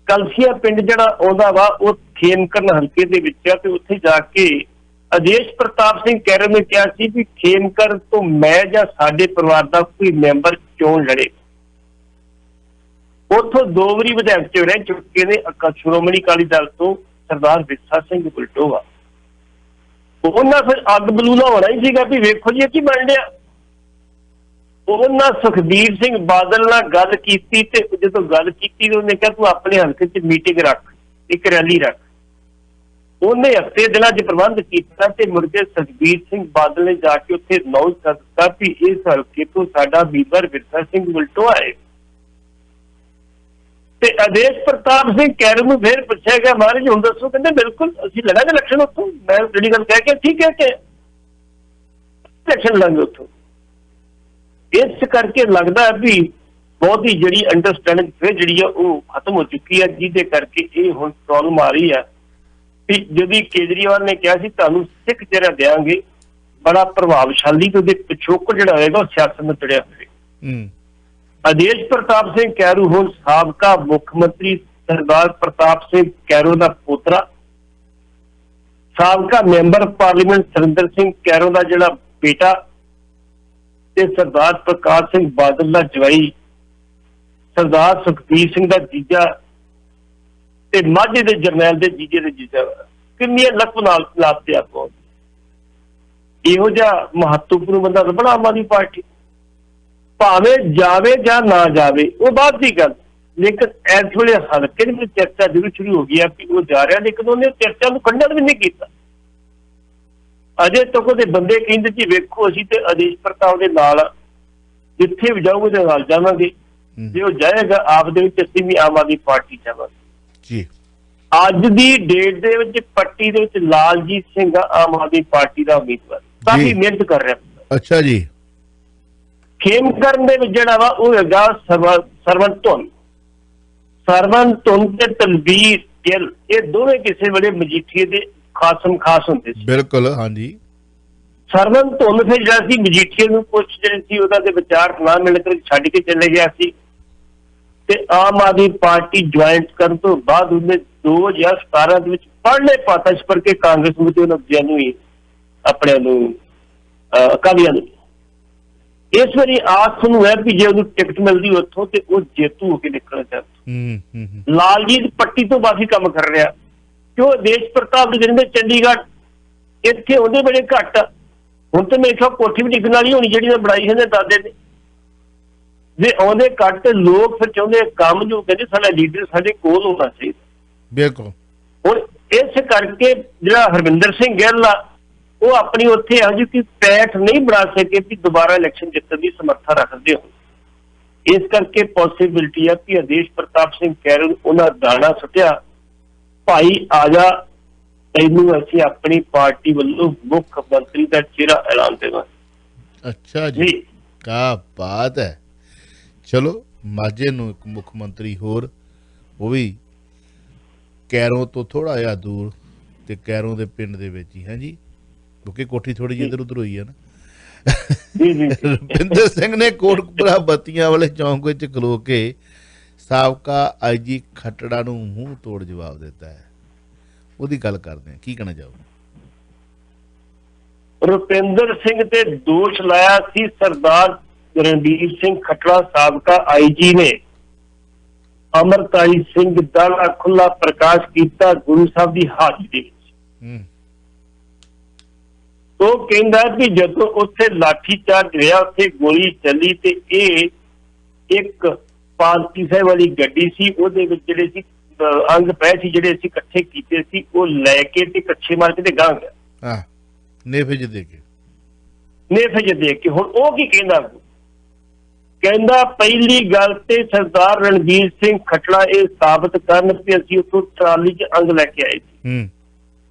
ਕਲਸੀਆਂ ਪਿੰਡ ਜਿਹੜਾ ਆਉਂਦਾ ਵਾ ਉਹ ਖੇਮਕਰਨ ਹਲਕੇ ਦੇ ਵਿੱਚ ਆ ਤੇ ਉੱਥੇ ਜਾ ਕੇ ਆਦੇਸ਼ ਪ੍ਰਤਾਪ ਸਿੰਘ ਕੈਰੋ ਨੇ ਕਿਹਾ ਸੀ ਵੀ ਖੇਮਕਰਨ ਤੋਂ ਮੈਂ ਜਾਂ ਸਾਡੇ ਪਰਿਵਾਰ ਦਾ ਕੋਈ ਮੈਂਬਰ ਚੋਣ ਲੜੇ। ਉੱਥੋਂ 2 ਵਾਰੀ ਵਿਧਾਇਕ ਚ ਰਹਿ ਚੁੱਕੇ ਨੇ ਸ਼੍ਰੋਮਣੀ ਅਕਾਲੀ ਦਲ ਤੋਂ ਸਰਦਾਰ ਵਿਰਸਾ ਸਿੰਘ ਬਲਟੋਹਾ। ਉਹਨਾਂ ਫਿਰ ਅੱਗ ਬਲੂਲਾ ਹੋਣਾ ਹੀ ਸੀਗਾ ਵੀ ਵੇਖੋ ਜੀ ਕੀ ਬਣ ਰਿਹਾ। ਉਹਨਾਂ ਸੁਖਬੀਰ ਸਿੰਘ ਬਾਦਲ ਨਾਲ ਗੱਲ ਕੀਤੀ ਤੇ ਜਦੋਂ ਗੱਲ ਕੀਤੀ ਤੇ ਉਹਨੇ ਕਿਹਾ ਤੂੰ ਆਪਣੇ ਹਲਕੇ 'ਚ ਮੀਟਿੰਗ ਰੱਖ, ਇੱਕ ਰੈਲੀ ਰੱਖ। ਉਹਨੇ ਹਫ਼ਤੇ ਦਿਨਾਂ 'ਚ ਪ੍ਰਬੰਧ ਕੀਤਾ ਤੇ ਮੁੜ ਕੇ ਸੁਖਬੀਰ ਸਿੰਘ ਬਾਦਲ ਨੇ ਜਾ ਕੇ ਉੱਥੇ ਅਨਾਉਂਸ ਕਰ ਦਿੱਤਾ ਵੀ ਇਸ ਹਲਕੇ ਤੋਂ ਸਾਡਾ ਉਮੀਦਵਾਰ ਵਿਰਸਾ ਸਿੰਘ ਬਲਟੋਹਾ ਹੈ। ਤੇ ਆਦੇਸ਼ ਪ੍ਰਤਾਪ ਸਿੰਘ ਕੈਰੋ ਨੂੰ ਫਿਰ ਪੁੱਛਿਆ ਗਿਆ ਮਹਾਰਾਜ ਹੁਣ ਦੱਸੋ, ਕਹਿੰਦੇ ਬਿਲਕੁਲ ਅਸੀਂ ਲੜਾਂਗੇ ਇਲੈਕਸ਼ਨ ਉੱਥੋਂ। ਮੈਂ ਜਿਹੜੀ ਗੱਲ ਕਹਿ ਕੇ ਠੀਕ ਹੈ ਕਿ ਇਲੈਕਸ਼ਨ ਲੜਾਂਗੇ ਉੱਥੋਂ। ਇਸ ਕਰਕੇ ਲੱਗਦਾ ਵੀ ਬਹੁਤ ਹੀ ਜਿਹੜੀ ਅੰਡਰਸਟੈਂਡਿੰਗ ਫਿਰ ਜਿਹੜੀ ਆ ਉਹ ਖਤਮ ਹੋ ਚੁੱਕੀ ਹੈ, ਜਿਹਦੇ ਕਰਕੇ ਇਹ ਹੁਣ ਪ੍ਰੋਬਲਮ ਆ ਰਹੀ ਹੈ ਵੀ ਜਦੋਂ ਕੇਜਰੀਵਾਲ ਨੇ ਕਿਹਾ ਸੀ ਤੁਹਾਨੂੰ ਸਿੱਖ ਚਿਹਰਾ ਦਿਆਂਗੇ, ਬੜਾ ਪ੍ਰਭਾਵਸ਼ਾਲੀ ਤੇ ਉਹਦੇ ਪਿਛੋਕੜ ਜਿਹੜਾ ਹੋਏਗਾ ਉਹ ਸਿਆਸਤ ਨਾਲ ਜੁੜਿਆ ਹੋਵੇਗਾ। ਆਦੇਸ਼ ਪ੍ਰਤਾਪ ਸਿੰਘ ਕੈਰੋ ਹੁਣ ਸਾਬਕਾ ਮੁੱਖ ਮੰਤਰੀ ਸਰਦਾਰ ਪ੍ਰਤਾਪ ਸਿੰਘ ਕੈਰੋ ਦਾ ਪੋਤਰਾ, ਸਾਬਕਾ ਮੈਂਬਰ ਪਾਰਲੀਮੈਂਟ ਸੁਰਿੰਦਰ ਸਿੰਘ ਕੈਰੋ ਦਾ ਜਿਹੜਾ ਬੇਟਾ ਤੇ ਸਰਦਾਰ ਪ੍ਰਕਾਸ਼ ਸਿੰਘ ਬਾਦਲ ਦਾ ਜਵਾਈ, ਸਰਦਾਰ ਸੁਖਬੀਰ ਸਿੰਘ ਦਾ ਜੀਜਾ ਤੇ ਮਾਝੇ ਦੇ ਜਰਨੈਲ ਦੇ ਜੀਜੇ ਦੇ ਜੀਜਾ। ਕਿੰਨੀਆਂ ਲੱਖ ਨਾਲ ਲਾਤੇ ਆਪੋ। ਇਹੋ ਜਿਹਾ ਮਹੱਤਵਪੂਰਨ ਬੰਦਾ ਬੜਾ ਆਮ ਆਦਮੀ ਪਾਰਟੀ ਭਾਵੇਂ ਜਾਵੇ ਜਾਂ ਨਾ ਜਾਵੇ ਉਹ ਬਾਅਦ ਦੀ ਗੱਲ, ਲੇਕਿਨ ਇਸ ਵੇਲੇ ਹਲਕੇ ਦੇ ਵਿੱਚ ਚਰਚਾ ਜ਼ਰੂਰ ਸ਼ੁਰੂ ਹੋ ਗਈ ਆ ਕਿ ਉਹ ਜਾ ਰਿਹਾ, ਲੇਕਿਨ ਉਹਨੇ ਚਰਚਾ ਨੂੰ ਖੰਡਨ ਵੀ ਨਹੀਂ ਕੀਤਾ। ਅਜੇ ਤੱਕ ਉਹਦੇ ਬੰਦੇ ਕਹਿੰਦੇ ਜੀ ਵੇਖੋ ਅਸੀਂ ਤੇ ਆਦੇਸ਼ ਪ੍ਰਤਾਪ ਦੇ ਨਾਲ ਜਿੱਥੇ ਵੀ ਜਾਊਗੇ ਉਹਦੇ ਨਾਲ ਜਾਵਾਂਗੇ, ਜੇ ਉਹ ਜਾਏਗਾ ਆਪ ਦੇ ਵਿੱਚ ਅਸੀਂ ਵੀ ਆਮ ਆਦਮੀ ਪਾਰਟੀ ਜਾਵਾਂਗੇ ਜੀ। ਅੱਜ ਦੀ ਡੇਟ ਦੇ ਵਿੱਚ ਪੱਟੀ ਦੇ ਵਿੱਚ ਲਾਲਜੀਤ ਸਿੰਘ ਆਮ ਆਦਮੀ ਪਾਰਟੀ ਦਾ ਉਮੀਦਵਾਰ, ਕਾਫੀ ਮਿਹਨਤ ਕਰ ਰਿਹਾ। ਅੱਛਾ ਜੀ। ਖੇਮਕਰਨ ਦੇ ਵਿੱਚ ਜਿਹੜਾ ਵਾ ਉਹ ਹੈਗਾ ਸਰਵਨ ਧੁੰਨ ਤੇ ਤਲਵੀਰ ਗਿੱਲ, ਇਹ ਦੋਵੇਂ ਕਿਸੇ ਵੇਲੇ ਮਜੀਠੀਏ ਦੇ ਖਾਸ ਹੁੰਦੇ ਸੀ। ਬਿਲਕੁਲ, ਹਾਂਜੀ। ਸਰਵਨ ਧੁੰਨ ਫਿਰ ਜਿਹੜਾ ਸੀ ਮਜੀਠੀਏ ਨੂੰ ਕੁਝ ਜਿਹੜੇ ਸੀ ਉਹਦਾ ਦੇ ਵਿਚਾਰ ਨਾ ਮਿਲ ਕੇ ਛੱਡ ਕੇ ਚਲੇ ਗਿਆ ਸੀ ਤੇ ਆਮ ਆਦਮੀ ਪਾਰਟੀ ਜੁਆਇੰਟ ਕਰਨ ਤੋਂ ਬਾਅਦ ਉਹਨੇ 2017 ਦੇ ਵਿੱਚ ਪੜ੍ਹਨੇ ਪਾਤਾ ਇਸ ਕਰਕੇ ਕਾਂਗਰਸ ਨੂੰ ਤੇ ਉਹਨਾਂ ਨੂੰ ਹੀ ਆਪਣੇ ਨੂੰ ਅਕਾਲੀਆਂ ਨੂੰ। ਇਸ ਵਾਰੀ ਆਸ ਨੂੰ ਹੈ ਵੀ ਜੇ ਉਹਨੂੰ ਟਿਕਟ ਮਿਲਦੀ ਉੱਥੋਂ ਤੇ ਉਹ ਜੇਤੂ ਹੋ ਕੇ ਨਿਕਲਣਾ ਚਾਹੁੰਦਾ। ਲਾਲਜੀਤ ਪੱਟੀ ਤੋਂ ਬਾਕੀ ਕੰਮ ਕਰ ਰਿਹਾ ਕਿਉਂ ਆਦੇਸ਼ ਪ੍ਰਤਾਪ ਦੇ ਜਿਹੜੇ ਚੰਡੀਗੜ੍ਹ ਇੱਥੇ ਉਹਦੇ ਬੜੇ ਘੱਟ। ਹੁਣ ਤੇ ਮੇਰੇ ਖਿਆਲ ਕੋਠੀ ਵੀ ਡਿੱਗਣ ਵਾਲੀ ਹੋਣੀ ਜਿਹੜੀ ਬਣਾਈ ਹੈ ਦਾਦੇ ਨੇ। ਜੇ ਆਉਂਦੇ ਘੱਟ ਲੋਕ ਫਿਰ ਚਾਹੁੰਦੇ ਕੰਮ ਜੋ ਕਹਿੰਦੇ ਸਾਡਾ ਲੀਡਰ ਸਾਡੇ ਕੋਲ ਹੋਣਾ ਚਾਹੀਦਾ। ਬਿਲਕੁਲ। ਹੁਣ ਇਸ ਕਰਕੇ ਜਿਹੜਾ ਹਰਵਿੰਦਰ ਸਿੰਘ ਗਿੱਲ ਆ ਉਹ ਆਪਣੀ ਉੱਥੇ ਇਹੋ ਜਿਹੀ ਪੈਠ ਨਹੀਂ ਬਣਾ ਸਕੇ ਕਿ ਦੁਬਾਰਾ ਇਲੈਕਸ਼ਨ ਜਿੱਤਣ ਦੀ ਸਮਰੱਥਾ ਰੱਖਦੇ ਹੋ। ਇਸ ਕਰਕੇ ਪੋਸੀਬਿਲਿਟੀ ਆ ਕਿ ਆਦੇਸ਼ ਪ੍ਰਤਾਪ ਸਿੰਘ ਕੈਰੋ ਉਹਨਾਂ ਦਾਣਾ ਸੁੱਟਿਆ, ਭਾਈ ਆ ਜਾ ਤੈਨੂੰ ਅਸੀਂ ਆਪਣੀ ਪਾਰਟੀ ਵੱਲੋਂ ਮੁੱਖ ਮੰਤਰੀ ਦਾ ਚਿਹਰਾ ਐਲਾਨ ਦੇਵਾਂਗੇ। ਅੱਛਾ ਜੀ, ਕਿਆ ਬਾਤ ਹੈ। ਚਲੋ ਮਾਝੇ ਨੂੰ ਇੱਕ ਮੁੱਖ ਮੰਤਰੀ ਹੋਰ, ਉਹ ਵੀ ਕੈਰੋਂ ਤੋਂ ਥੋੜਾ ਜਿਹਾ ਦੂਰ ਤੇ ਕੈਰੋਂ ਦੇ ਪਿੰਡ ਦੇ ਵਿੱਚ ਹੀ ਹੈ ਜੀ, ਕਿਉਂਕਿ ਕੋਠੀ ਥੋੜੀ ਜਿਹੀ ਇੱਧਰ ਉੱਧਰ ਹੋਈ ਹੈ ਨਾ। ਰੁਪਿੰਦਰ ਸਿੰਘ ਨੇ ਕੋਟਕਪੁਰਾ ਬੱਤੀਆਂ ਵਾਲੇ ਚੌਂਕ ਵਿੱਚ ਖਲੋ ਕੇ ਸਾਬਕਾ ਆਈਜੀ ਖੱਟੜਾ ਨੂੰ ਮੂੰਹ ਤੋੜ ਜਵਾਬ ਦਿੱਤਾ ਹੈ। ਉਹਦੀ ਗੱਲ ਕਰਦੇ ਹਾਂ, ਕੀ ਕਹਿਣਾ ਚਾਹੋਗੇ? ਰੁਪਿੰਦਰ ਸਿੰਘ ਤੇ ਦੋਸ਼ ਲਾਇਆ ਸੀ ਸਰਦਾਰ ਰਣਬੀਰ ਸਿੰਘ ਖੱਟੜਾ ਸਾਬਕਾ ਆਈਜੀ ਨੇ ਅਮਰਤਾਈ ਸਿੰਘ ਦਾ ਖੁੱਲਾ ਪ੍ਰਕਾਸ਼ ਕੀਤਾ ਗੁਰੂ ਸਾਹਿਬ ਦੀ ਹਾਜ਼ਰੀ ਵਿੱਚ। ਉਹ ਕਹਿੰਦਾ ਕਿ ਜਦੋਂ ਉੱਥੇ ਲਾਠੀ ਚਾਰਜ ਰਿਹਾ, ਉੱਥੇ ਗੋਲੀ ਚੱਲੀ ਤੇ ਇਹ ਇੱਕ ਪਾਲਕੀ ਸਾਹਿਬ ਵਾਲੀ ਗੱਡੀ ਸੀ, ਉਹਦੇ ਵਿੱਚ ਜਿਹੜੇ ਸੀ ਅੰਗ ਪੈ ਸੀ ਜਿਹੜੇ ਅਸੀਂ ਇਕੱਠੇ ਕੀਤੇ ਸੀ ਉਹ ਲੈ ਕੇ ਤੇ ਕੱਛੇ ਮਾਰ ਕੇ ਤੇ ਗਾਂ ਗਿਆ। ਨੇਫੇ ਜੇ ਦੇ ਕੇ ਹੁਣ ਉਹ ਕੀ ਕਹਿੰਦਾ ਕਹਿੰਦਾ ਪਹਿਲੀ ਗੱਲ ਤੇ ਸਰਦਾਰ ਰਣਜੀਤ ਸਿੰਘ ਖੱਟੜਾ ਇਹ ਸਾਬਤ ਕਰਨ ਕਿ ਅਸੀਂ ਉੱਥੋਂ ਟਰਾਲੀ 'ਚ ਅੰਗ ਲੈ ਕੇ ਆਏ ਸੀ।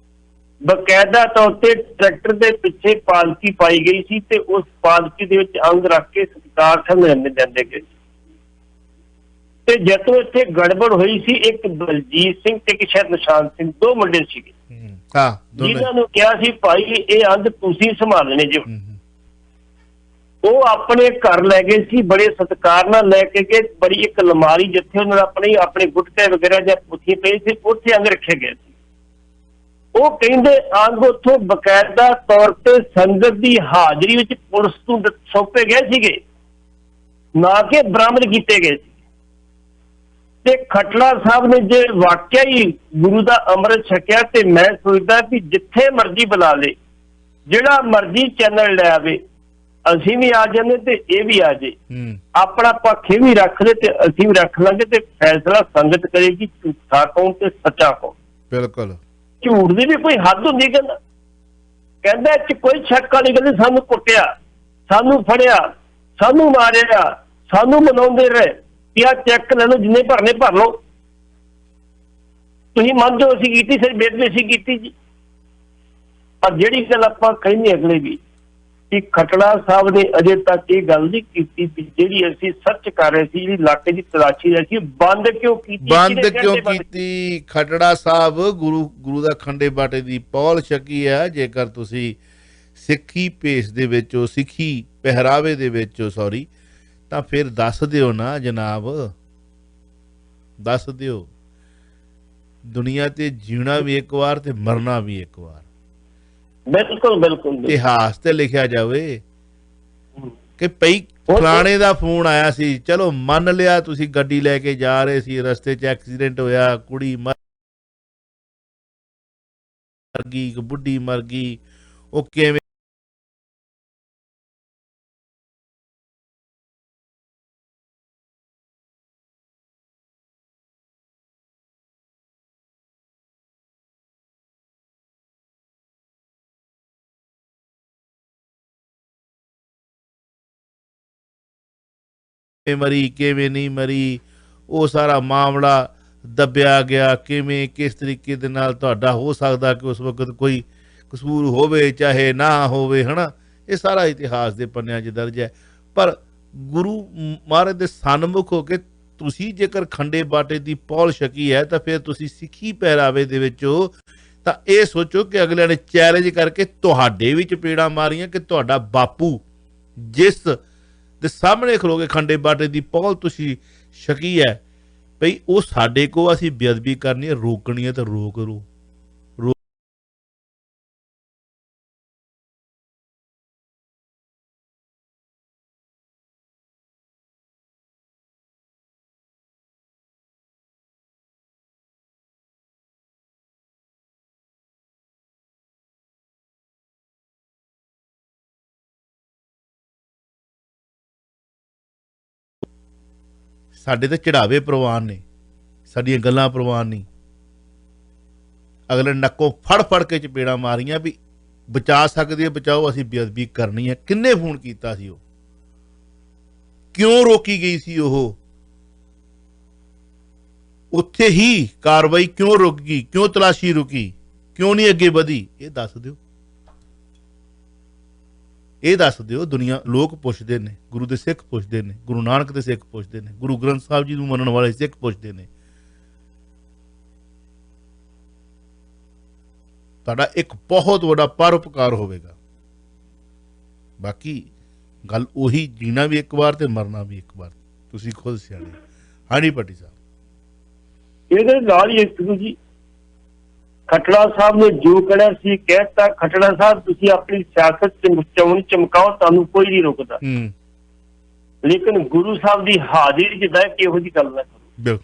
ਬਕਾਇਦਾ ਤੌਰ ਤੇ ਟਰੈਕਟਰ ਦੇ ਪਿੱਛੇ ਪਾਲਕੀ ਪਾਈ ਗਈ ਸੀ ਤੇ ਉਸ ਪਾਲਕੀ ਦੇ ਵਿੱਚ ਅੰਗ ਰੱਖ ਕੇ ਸਤਿਕਾਰ ਸੰਗ ਜਾਂਦੇ ਗਏ ਤੇ ਜਦੋਂ ਇੱਥੇ ਗੜਬੜ ਹੋਈ ਸੀ, ਇੱਕ ਬਲਜੀਤ ਸਿੰਘ ਤੇ ਇੱਕ ਸ਼ਾਇਦ ਨਿਸ਼ਾਨ ਸਿੰਘ, ਦੋ ਮੁੰਡੇ ਸੀਗੇ ਜਿਨ੍ਹਾਂ ਨੂੰ ਕਿਹਾ ਸੀ ਭਾਈ ਇਹ ਅੰਗ ਤੁਸੀਂ ਸੰਭਾਲਣੇ ਜੀ। ਉਹ ਆਪਣੇ ਘਰ ਲੈ ਗਏ ਸੀ, ਬੜੇ ਸਤਿਕਾਰ ਨਾਲ ਲੈ ਕੇ ਗਏ। ਬੜੀ ਇੱਕ ਅਲਮਾਰੀ ਜਿੱਥੇ ਉਹਨਾਂ ਆਪਣੇ ਗੁਟਕੇ ਵਗੈਰਾ ਜਾਂ ਪੁੱਥੀ ਪਈ ਸੀ, ਉੱਥੇ ਅੰਗ ਰੱਖੇ ਗਏ ਸੀ। ਉਹ ਕਹਿੰਦੇ ਅੰਗ ਉੱਥੋਂ ਬਕਾਇਦਾ ਤੌਰ ਤੇ ਸੰਗਤ ਦੀ ਹਾਜ਼ਰੀ ਵਿੱਚ ਪੁਲਿਸ ਨੂੰ ਸੌਂਪੇ ਗਏ ਸੀਗੇ, ਨਾ ਕਿ ਬਰਾਮਦ ਕੀਤੇ ਗਏ ਸੀ। ਤੇ ਖੱਟੜਾ ਸਾਹਿਬ ਨੇ ਜੇ ਵਾਕਿਆ ਹੀ ਗੁਰੂ ਦਾ ਅੰਮ੍ਰਿਤ ਛਕਿਆ ਤੇ ਮੈਂ ਸੋਚਦਾ ਵੀ ਜਿੱਥੇ ਮਰਜ਼ੀ ਬੁਲਾ ਲੇ, ਜਿਹੜਾ ਮਰਜ਼ੀ ਚੈਨਲ ਲੈ ਆਵੇ, ਅਸੀਂ ਵੀ ਆ ਜਾਂਦੇ ਤੇ ਇਹ ਵੀ ਆ ਜੇ, ਆਪਣਾ ਪੱਖ ਇਹ ਵੀ ਰੱਖ ਲੈ ਤੇ ਅਸੀਂ ਵੀ ਰੱਖ ਲਾਂਗੇ ਤੇ ਫੈਸਲਾ ਸੰਗਤ ਕਰੇਗੀ ਝੂਠਾ ਕੌਣ ਤੇ ਸੱਚਾ ਕੌਣ। ਬਿਲਕੁਲ, ਝੂਠ ਦੀ ਵੀ ਕੋਈ ਹੱਦ ਹੁੰਦੀ। ਕਹਿੰਦਾ ਇਹ 'ਚ ਕੋਈ ਸ਼ੱਕ ਵਾਲੀ ਗੱਲ ਨਹੀਂ। ਸਾਨੂੰ ਕੁੱਟਿਆ, ਸਾਨੂੰ ਫੜਿਆ, ਸਾਨੂੰ ਮਾਰਿਆ, ਸਾਨੂੰ ਮਨਾਉਂਦੇ ਰਹੇ ਕਿ ਆਹ ਚੈੱਕ ਲੈ ਲਓ, ਜਿੰਨੇ ਭਰਨੇ ਭਰ ਲਓ। ਤੁਸੀਂ ਮੰਨਦੇ ਹੋ ਅਸੀਂ ਕੀਤੀ, ਸਾਡੀ ਬੇਦਬੀ ਅਸੀਂ ਕੀਤੀ ਜੀ। ਪਰ ਜਿਹੜੀ ਗੱਲ ਆਪਾਂ ਕਹਿੰਦੇ ਅਗਲੇ ਵੀ ਕਿ ਖੱਟੜਾ ਸਾਹਿਬ ਨੇ ਅਜੇ ਤੱਕ ਇਹ ਗੱਲ ਨਹੀਂ ਕੀਤੀ ਵੀ ਜਿਹੜੀ ਅਸੀਂ ਸਰਚ ਕਰ ਰਹੇ ਸੀ, ਜਿਹੜੀ ਇਲਾਕੇ ਦੀ ਤਲਾਸ਼ੀ ਰਹੀ ਸੀ, ਬੰਦ ਕਿਉਂ ਕੀਤੀ? ਖੱਟੜਾ ਸਾਹਿਬ ਗੁਰੂ ਦਾ ਖੰਡੇ ਬਾਟੇ ਦੀ ਪੌਲ ਛਕੀ ਹੈ। ਜੇਕਰ ਤੁਸੀਂ ਸਿੱਖੀ ਭੇਸ ਦੇ ਵਿੱਚੋਂ, ਸਿੱਖੀ ਪਹਿਰਾਵੇ ਦੇ ਵਿੱਚੋਂ ਤਾਂ ਫਿਰ ਦੱਸ ਦਿਓ ਨਾ ਜਨਾਬ, ਦੱਸ ਦਿਓ। ਦੁਨੀਆ ਤੇ ਜੀਣਾ ਵੀ ਇੱਕ ਵਾਰ ਤੇ ਮਰਨਾ ਵੀ ਇੱਕ ਵਾਰ। ਬਿਲਕੁਲ ਬਿਲਕੁਲ, ਇਤਿਹਾਸ ਤੇ ਲਿਖਿਆ ਜਾਵੇ ਕਿ ਭਈ ਫਲਾਣੇ ਦਾ ਫੋਨ ਆਇਆ ਸੀ, ਚਲੋ ਮੰਨ ਲਿਆ ਤੁਸੀਂ ਗੱਡੀ ਲੈ ਕੇ ਜਾ ਰਹੇ ਸੀ, ਰਸਤੇ 'ਚ ਐਕਸੀਡੈਂਟ ਹੋਇਆ, ਕੁੜੀ ਮਰ ਗਈ, ਬੁੱਢੀ ਮਰ ਗਈ, ਉਹ ਕਿਵੇਂ ਮਰੀ, ਕਿਵੇਂ ਨਹੀਂ ਮਰੀ, ਉਹ ਸਾਰਾ ਮਾਮਲਾ ਦੱਬਿਆ ਗਿਆ। ਕਿਵੇਂ ਕਿਸ ਤਰੀਕੇ ਦੇ ਨਾਲ ਤੁਹਾਡਾ ਹੋ ਸਕਦਾ ਕਿ ਉਸ ਵਕਤ ਕੋਈ ਕਸੂਰ ਹੋਵੇ ਚਾਹੇ ਨਾ ਹੋਵੇ, ਹੈ। ਇਹ ਸਾਰਾ ਇਤਿਹਾਸ ਦੇ ਪੰਨਿਆਂ 'ਚ ਦਰਜ ਹੈ। ਪਰ ਗੁਰੂ ਮਹਾਰਾਜ ਦੇ ਸਨਮੁਖ ਹੋ ਕੇ ਤੁਸੀਂ ਜੇਕਰ ਖੰਡੇ ਬਾਟੇ ਦੀ ਪੌਲ ਛਕੀ ਹੈ ਤਾਂ ਫਿਰ ਤੁਸੀਂ ਸਿੱਖੀ ਪਹਿਰਾਵੇ ਦੇ ਵਿੱਚੋਂ ਤਾਂ ਇਹ ਸੋਚੋ ਕਿ ਅਗਲਿਆਂ ਨੇ ਚੈਲੰਜ ਕਰਕੇ ਤੁਹਾਡੇ ਵੀ ਚਪੇੜਾਂ ਮਾਰੀਆਂ ਕਿ ਤੁਹਾਡਾ ਬਾਪੂ ਜਿਸ ਦੇ ਸਾਹਮਣੇ ਖਲੋ ਕੇ ਖੰਡੇ ਬਾਟੇ ਦੀ ਪੌਲ ਤੁਸੀਂ ਛਕੀ ਹੈ, ਭਈ ਉਹ ਸਾਡੇ ਕੋਲ ਅਸੀਂ ਬੇਅਦਬੀ ਕਰਨੀ ਹੈ, ਰੋਕਣੀ ਹੈ ਤਾਂ ਰੋਕ ਲਓ। ਸਾਡੇ ਤੇ ਚੜਾਵੇ ਪ੍ਰਵਾਨ ਨੇ, ਸਾਡੀਆਂ ਗੱਲਾਂ ਪ੍ਰਵਾਨ ਨਹੀਂ। ਅਗਲੇ ਨੱਕੋਂ ਫੜ ਕੇ ਚਪੇੜਾਂ ਮਾਰੀਆਂ ਵੀ ਬਚਾ ਸਕਦੀ ਹੈ ਬਚਾਓ, ਅਸੀਂ ਬੇਅਦਬੀ ਕਰਨੀ ਹੈ। ਕਿੰਨੇ ਫੋਨ ਕੀਤਾ ਸੀ? ਉਹ ਕਿਉਂ ਰੋਕੀ ਗਈ ਸੀ? ਉਹ ਉੱਥੇ ਹੀ ਕਾਰਵਾਈ ਕਿਉਂ ਰੁਕ ਗਈ? ਕਿਉਂ ਤਲਾਸ਼ੀ ਰੁਕੀ? ਕਿਉਂ ਨਹੀਂ ਅੱਗੇ ਵਧੀ? ਇਹ ਦੱਸ ਦਿਓ, ਇਹ ਦੱਸ ਦਿਓ। ਦੁਨੀਆ ਲੋਕ ਪੁੱਛਦੇ ਨੇ, ਗੁਰੂ ਦੇ ਸਿੱਖ ਪੁੱਛਦੇ ਨੇ, ਗੁਰੂ ਨਾਨਕ ਦੇ ਸਿੱਖ ਪੁੱਛਦੇ ਨੇ, ਗੁਰੂ ਗ੍ਰੰਥ ਸਾਹਿਬ ਜੀ ਨੂੰ ਮੰਨਣ ਵਾਲੇ ਸਿੱਖ ਪੁੱਛਦੇ ਨੇ। ਤੁਹਾਡਾ ਇੱਕ ਬਹੁਤ ਵੱਡਾ ਪਰਉਪਕਾਰ ਹੋਵੇਗਾ। ਬਾਕੀ ਗੱਲ ਉਹੀ, ਜੀਣਾ ਵੀ ਇੱਕ ਵਾਰ ਤੇ ਮਰਨਾ ਵੀ ਇੱਕ ਵਾਰ। ਤੁਸੀਂ ਖੁਦ ਸਿਆਣੇ। ਹਾਂਜੀ ਭੱਟੀ ਸਾਹਿਬ। ਇਹਦੇ ਨਾਲ ਹੀ ਜੀ ਖੱਟੜਾ ਸਾਹਿਬ ਨੇ ਜੋ ਕਹਿਣਾ ਸੀ ਕਹਿਤਾ। ਖੱਟੜਾ ਸਾਹਿਬ ਤੁਸੀਂ ਆਪਣੀ ਸਿਆਸਤ ਚਮਕਾਓ, ਤੁਹਾਨੂੰ ਕੋਈ ਨਹੀਂ ਰੋਕਦਾ, ਲੇਕਿਨ ਗੁਰੂ ਸਾਹਿਬ ਦੀ ਹਾਜ਼ਰੀ 'ਚ ਬਹਿ ਕੇ ਇਹੋ ਜਿਹੀ ਗੱਲ ਨਾ ਕਰੋ।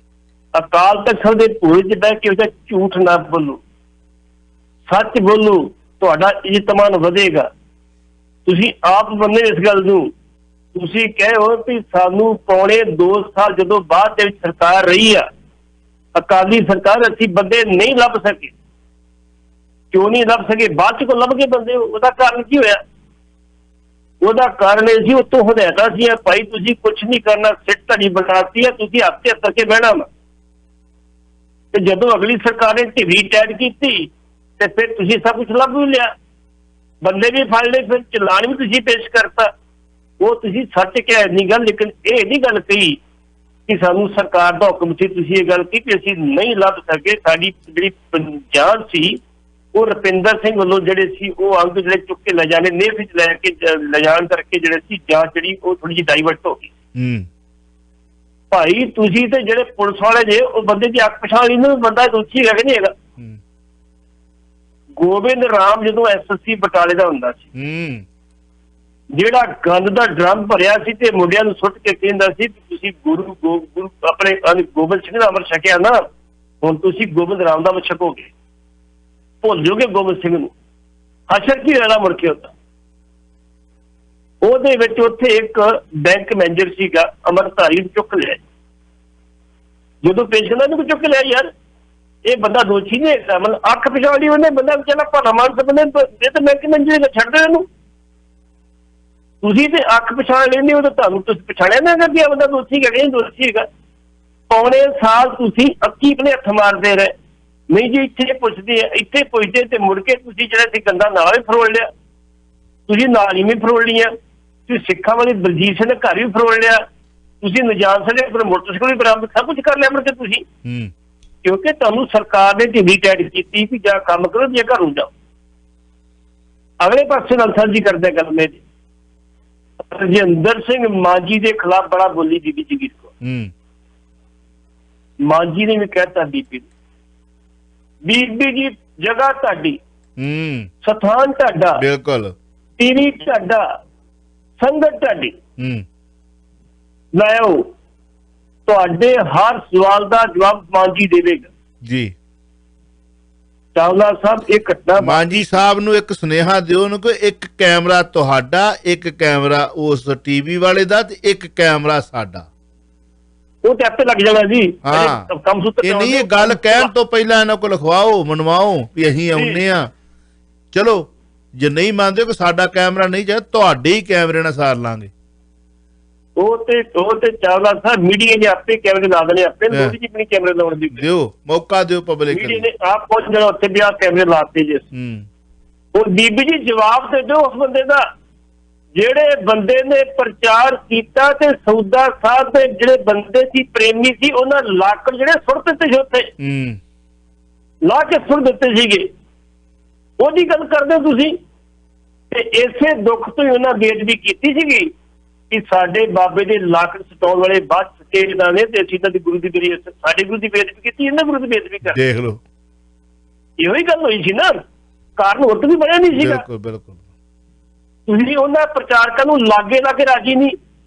ਅਕਾਲ ਤਖਤ ਸਾਹਿਬ ਦੇ ਭੋਰੇ 'ਚ ਬਹਿ ਕੇ ਉਹਦਾ ਝੂਠ ਨਾ ਬੋਲੋ, ਸੱਚ ਬੋਲੋ, ਤੁਹਾਡਾ ਇੱਜ਼ਤਮਾਨ ਵਧੇਗਾ। ਤੁਸੀਂ ਆਪ ਮੰਨੇ ਇਸ ਗੱਲ ਨੂੰ। ਤੁਸੀਂ ਕਹੇ ਹੋ ਕਿ ਸਾਨੂੰ ਪੌਣੇ 2 ਸਾਲ ਜਦੋਂ ਬਾਅਦ ਦੇ ਵਿੱਚ ਸਰਕਾਰ ਰਹੀ ਆ, ਅਕਾਲੀ ਸਰਕਾਰ, ਅਸੀਂ ਬੰਦੇ ਨਹੀਂ ਲੱਭ ਸਕੇ। ਕਿਉਂ ਨਹੀਂ ਲੱਭ ਸਕੇ? ਬਾਅਦ 'ਚ ਕੋ ਲੱਭ ਕੇ ਬੰਦੇ, ਉਹਦਾ ਕਾਰਨ ਕੀ ਹੋਇਆ? ਉਹਦਾ ਕਾਰਨ ਇਹ ਸੀ ਉੱਤੋਂ ਹਦਾਇਤਾਂ ਸੀ ਭਾਈ ਤੁਸੀਂ ਕੁਛ ਨਹੀਂ ਕਰਨਾ, ਸਿੱਟ ਤੁਹਾਡੀ ਬਣਾਤੀ ਹੈ, ਤੁਸੀਂ ਹੱਥ ਕੇ ਬਹਿਣਾ ਵਾ। ਤੇ ਜਦੋਂ ਅਗਲੀ ਸਰਕਾਰ ਨੇ ਢਿੱਲੀ ਟੈਟ ਕੀਤੀ ਤੇ ਫਿਰ ਤੁਸੀਂ ਸਭ ਕੁਛ ਲੱਭ ਵੀ ਲਿਆ, ਬੰਦੇ ਵੀ ਫੜ ਲਏ, ਫਿਰ ਚਲਾਨ ਵੀ ਤੁਸੀਂ ਪੇਸ਼ ਕਰਤਾ। ਉਹ ਤੁਸੀਂ ਸੱਚ ਕਿਹਾ ਨਹੀਂ ਗੱਲ, ਲੇਕਿਨ ਇਹ ਨਹੀਂ ਗੱਲ ਕਹੀ ਕਿ ਸਾਨੂੰ ਸਰਕਾਰ ਦਾ ਹੁਕਮ ਸੀ। ਤੁਸੀਂ ਇਹ ਗੱਲ ਕੀਤੀ ਅਸੀਂ ਨਹੀਂ ਲੱਭ ਸਕੇ। ਸਾਡੀ ਜਿਹੜੀ ਪੰਜਾਬ ਸੀ ਉਹ ਰੁਪਿੰਦਰ ਸਿੰਘ ਵੱਲੋਂ ਜਿਹੜੇ ਸੀ ਉਹ ਅੰਗ ਜਿਹੜੇ ਚੁੱਕ ਕੇ ਲੈ ਜਾਣੇ, ਨੇਫ ਵਿੱਚ ਲੈ ਕੇ ਲਿਜਾਣ ਕਰਕੇ ਜਿਹੜੇ ਸੀ ਜਾਂਚ ਜਿਹੜੀ ਉਹ ਥੋੜੀ ਜਿਹੀ ਡਾਈਵਰਟ ਹੋ ਗਈ। ਭਾਈ ਤੁਸੀਂ ਤੇ ਜਿਹੜੇ ਪੁਲਿਸ ਵਾਲੇ ਜੇ ਉਹ ਬੰਦੇ ਦੀ ਅੱਖ ਪਛਾਣ ਇਹਨੂੰ ਬੰਦਾ ਦੋਸ਼ੀ ਹੈਗਾ ਕਿ ਨਹੀਂ ਹੈਗਾ। ਗੋਬਿੰਦ ਰਾਮ ਜਦੋਂ SSC ਬਟਾਲੇ ਦਾ ਹੁੰਦਾ ਸੀ, ਜਿਹੜਾ ਗੰਦ ਦਾ ਡਰਮ ਭਰਿਆ ਸੀ ਤੇ ਮੁੰਡਿਆਂ ਨੂੰ ਸੁੱਟ ਕੇ ਕਹਿੰਦਾ ਸੀ ਤੁਸੀਂ ਗੁਰੂ ਆਪਣੇ ਗੋਬਿੰਦ ਸਿੰਘ ਦਾ ਅੰਮ੍ਰਿਤ ਛਕਿਆ ਨਾ, ਹੁਣ ਤੁਸੀਂ ਗੋਬਿੰਦ ਰਾਮ ਦਾ ਛਕੋਗੇ, ਭੁੱਲ ਜਾਓਗੇ ਗੋਬਿੰਦ ਸਿੰਘ ਨੂੰ। ਅਸਰ ਕੀ ਹੋਇਆ ਮੁੜ ਕੇ ਉਹਦੇ ਵਿੱਚ ਉੱਥੇ ਇੱਕ ਬੈਂਕ ਮੈਨੇਜਰ ਸੀਗਾ ਅੰਮ੍ਰਿਤਧਾਰੀ ਚੁੱਕ ਲਿਆ। ਜਦੋਂ ਪੇਸ਼ ਕਰਨਾ ਇਹਨੂੰ ਚੁੱਕ ਲਿਆ, ਯਾਰ ਇਹ ਬੰਦਾ ਦੋਸ਼ੀ ਨਹੀਂ ਹੈਗਾ, ਮਤਲਬ ਅੱਖ ਪਛਾਣੀ ਉਹਨੇ, ਬੰਦਾ ਵਿਚਾਰਾ ਭਲਾ ਮਾਨਸ ਬੰਦੇ ਇਹ ਤਾਂ ਬੈਂਕ ਮੈਨੇਜਰ ਛੱਡ ਦੇ ਇਹਨੂੰ। ਤੁਸੀਂ ਤੇ ਅੱਖ ਪਛਾਣ ਲੈਂਦੇ ਹੋ ਤਾਂ ਤੁਹਾਨੂੰ ਤੁਸੀਂ ਪਛਾਣਿਆ ਨਾ ਕਿ ਇਹ ਬੰਦਾ ਦੋਸ਼ੀ ਹੈਗਾ, ਦੋਸ਼ੀ ਹੈਗਾ। ਪੌਣੇ ਸਾਲ ਤੁਸੀਂ ਅੱਖੀ ਆਪਣੇ ਹੱਥ ਮਾਰਦੇ ਰਹੇ, ਨਹੀਂ ਜੀ ਇੱਥੇ ਪੁੱਛਦੇ ਆ, ਇੱਥੇ ਪੁੱਛਦੇ ਤੇ ਮੁੜ ਕੇ ਤੁਸੀਂ ਜਿਹੜਾ ਸੀ ਗੰਦਾ ਨਾਲ ਵੀ ਫਰੋਲ ਲਿਆ, ਤੁਸੀਂ ਨਾਲੀ ਵੀ ਫਰੋਲ ਲਈਆਂ, ਤੁਸੀਂ ਸਿੱਖਾਂ ਵਾਲੀ ਬਲਜੀਤ ਸਿੰਘ ਦੇ ਘਰ ਵੀ ਫਰੋਲ ਲਿਆ, ਤੁਸੀਂ ਨਜਾਨ ਸਿੰਘ ਦੇ ਮੋਟਰਸਾਈਕਲ ਵੀ ਬਰਾਮਦ ਸਭ ਕੁਝ ਕਰ ਲਿਆ ਮੁੜ ਕੇ ਤੁਸੀਂ, ਕਿਉਂਕਿ ਤੁਹਾਨੂੰ ਸਰਕਾਰ ਨੇ ਢਿੱਲੀ ਟੈਟ ਕੀਤੀ ਕਿ ਜਾਂ ਕੰਮ ਕਰੋ ਜਾਂ ਘਰੋਂ ਜਾਓ। ਅਗਲੇ ਪਾਸੇ ਨਾਲ ਸਾਂਝੀ ਕਰਦੇ ਗੱਲ ਮੇਰੀ ਰਜਿੰਦਰ ਸਿੰਘ ਮਾਂਜੀ ਦੇ ਖਿਲਾਫ ਬੜਾ ਬੋਲੀ ਬੀਬੀ ਜਗੀਰ ਕੌਰ। ਮਾਂਜੀ ਨੇ ਵੀ ਕਹਿਤਾ ਬੀਬੀ ਜੀ ਜਗ੍ਹਾ ਤੁਹਾਡੀ, ਸਥਾਨ ਤੁਹਾਡਾ, ਬਿਲਕੁਲ ਟੀਵੀ ਤੁਹਾਡਾ, ਸੰਗਤ ਤੁਹਾਡੀ, ਲਾਓ ਤੁਹਾਡੇ ਹਰ ਸਵਾਲ ਦਾ ਜਵਾਬ ਮਾਂਜੀ ਦੇਵੇਗਾ ਜੀ। ਚਾਵਲਾ ਸਾਹਿਬ ਇਹ ਘਟਨਾ ਮਾਂਜੀ ਸਾਹਿਬ ਨੂੰ ਇੱਕ ਸੁਨੇਹਾ ਦਿਓ ਉਹਨੂੰ ਕਿ ਇੱਕ ਕੈਮਰਾ ਤੁਹਾਡਾ, ਇੱਕ ਕੈਮਰਾ ਉਸ ਟੀਵੀ ਵਾਲੇ ਦਾ ਤੇ ਇੱਕ ਕੈਮਰਾ ਸਾਡਾ। ਉਹ ਤੇ ਆਪੇ ਲੱਗ ਜਾਣਾ ਜੀ। ਕੰਮ ਸੁੱਤੇ ਇਹ ਨਹੀਂ, ਇਹ ਗੱਲ ਕਹਿਣ ਤੋਂ ਪਹਿਲਾਂ ਇਹਨਾਂ ਕੋਲ ਲਿਖਵਾਓ, ਮਨਵਾਓ ਵੀ ਅਸੀਂ ਆਉਨੇ ਆ। ਚਲੋ ਜੇ ਨਹੀਂ ਮੰਨਦੇ ਕਿ ਸਾਡਾ ਕੈਮਰਾ ਨਹੀਂ ਚਾਹੇ ਤੁਹਾਡੇ ਹੀ ਕੈਮਰੇ ਨਾਲ ਸਾਰ ਲਾਂਗੇ। ਉਹ ਤੇ ਚਾਵਲਾ ਸਾਹਿਬ ਮੀਡੀਆ ਨੇ ਆਪੇ ਕੈਮਰੇ ਲਾ ਦੇਣੇ, ਆਪੇ ਥੋੜੀ ਜਿਹੀ ਆਪਣੀ ਕੈਮਰੇ ਲਾਉਣ ਦੀ ਦਿਓ, ਮੌਕਾ ਦਿਓ ਪਬਲਿਕ ਮੀਡੀਆ ਨੇ ਆਪ ਪਹੁੰਚ ਜਾਣਾ ਉੱਥੇ ਵੀ ਆਹ ਕੈਮਰੇ ਲਾਤੇ ਜੇ। ਉਹ ਬੀਬੀ ਜੀ ਜਵਾਬ ਦੇ ਦਿਓ ਉਸ ਬੰਦੇ ਦਾ ਜਿਹੜੇ ਬੰਦੇ ਨੇ ਪ੍ਰਚਾਰ ਕੀਤਾ ਤੇ ਸੌਦਾ ਸਾਹਿਬ ਦੇ ਜਿਹੜੇ ਬੰਦੇ ਸੀ ਪ੍ਰੇਮੀ ਸੀ ਉਹਨਾਂ ਲਾਕੜ ਜਿਹੜੇ ਸੁੱਟ ਦਿੱਤੇ ਸੀ ਉੱਥੇ, ਲਾ ਕੇ ਸੁੱਟ ਦਿੱਤੇ ਸੀਗੇ। ਉਹਦੀ ਗੱਲ ਕਰਦੇ ਤੁਸੀਂ। ਤੇ ਇਸੇ ਦੁੱਖ ਤੋਂ ਹੀ ਉਹਨਾਂ ਬੇਅਦਬੀ ਕੀਤੀ ਸੀਗੀ ਕਿ ਸਾਡੇ ਬਾਬੇ ਦੇ ਲਾਕੜ ਸਟਾਉਣ ਵਾਲੇ ਬਾਅਦ ਸਟੇਜ ਦਾ ਨੇ ਤੇ ਅਸੀਂ ਤਾਂ ਗੁਰੂ ਦੀ ਸਾਡੇ ਗੁਰੂ ਦੀ ਬੇਅਦਬੀ ਕੀਤੀ, ਇਹਨਾਂ ਗੁਰੂ ਦੀ ਬੇਅਦਬੀ ਕਰ ਦੇਖ ਲਓ। ਇਹੋ ਹੀ ਗੱਲ ਹੋਈ ਸੀ ਨਾ, ਕਾਰਨ ਹੋਰ ਤਾਂ ਵੀ ਬਣਿਆ ਨਹੀਂ ਸੀਗਾ। ਬਿਲਕੁਲ ਤੁਸੀਂ ਉਹਨਾਂ ਪ੍ਰਚਾਰਕਾਂ ਨੂੰ ਲਾਗੇ ਰਾਜੀ ਨਹੀਂ।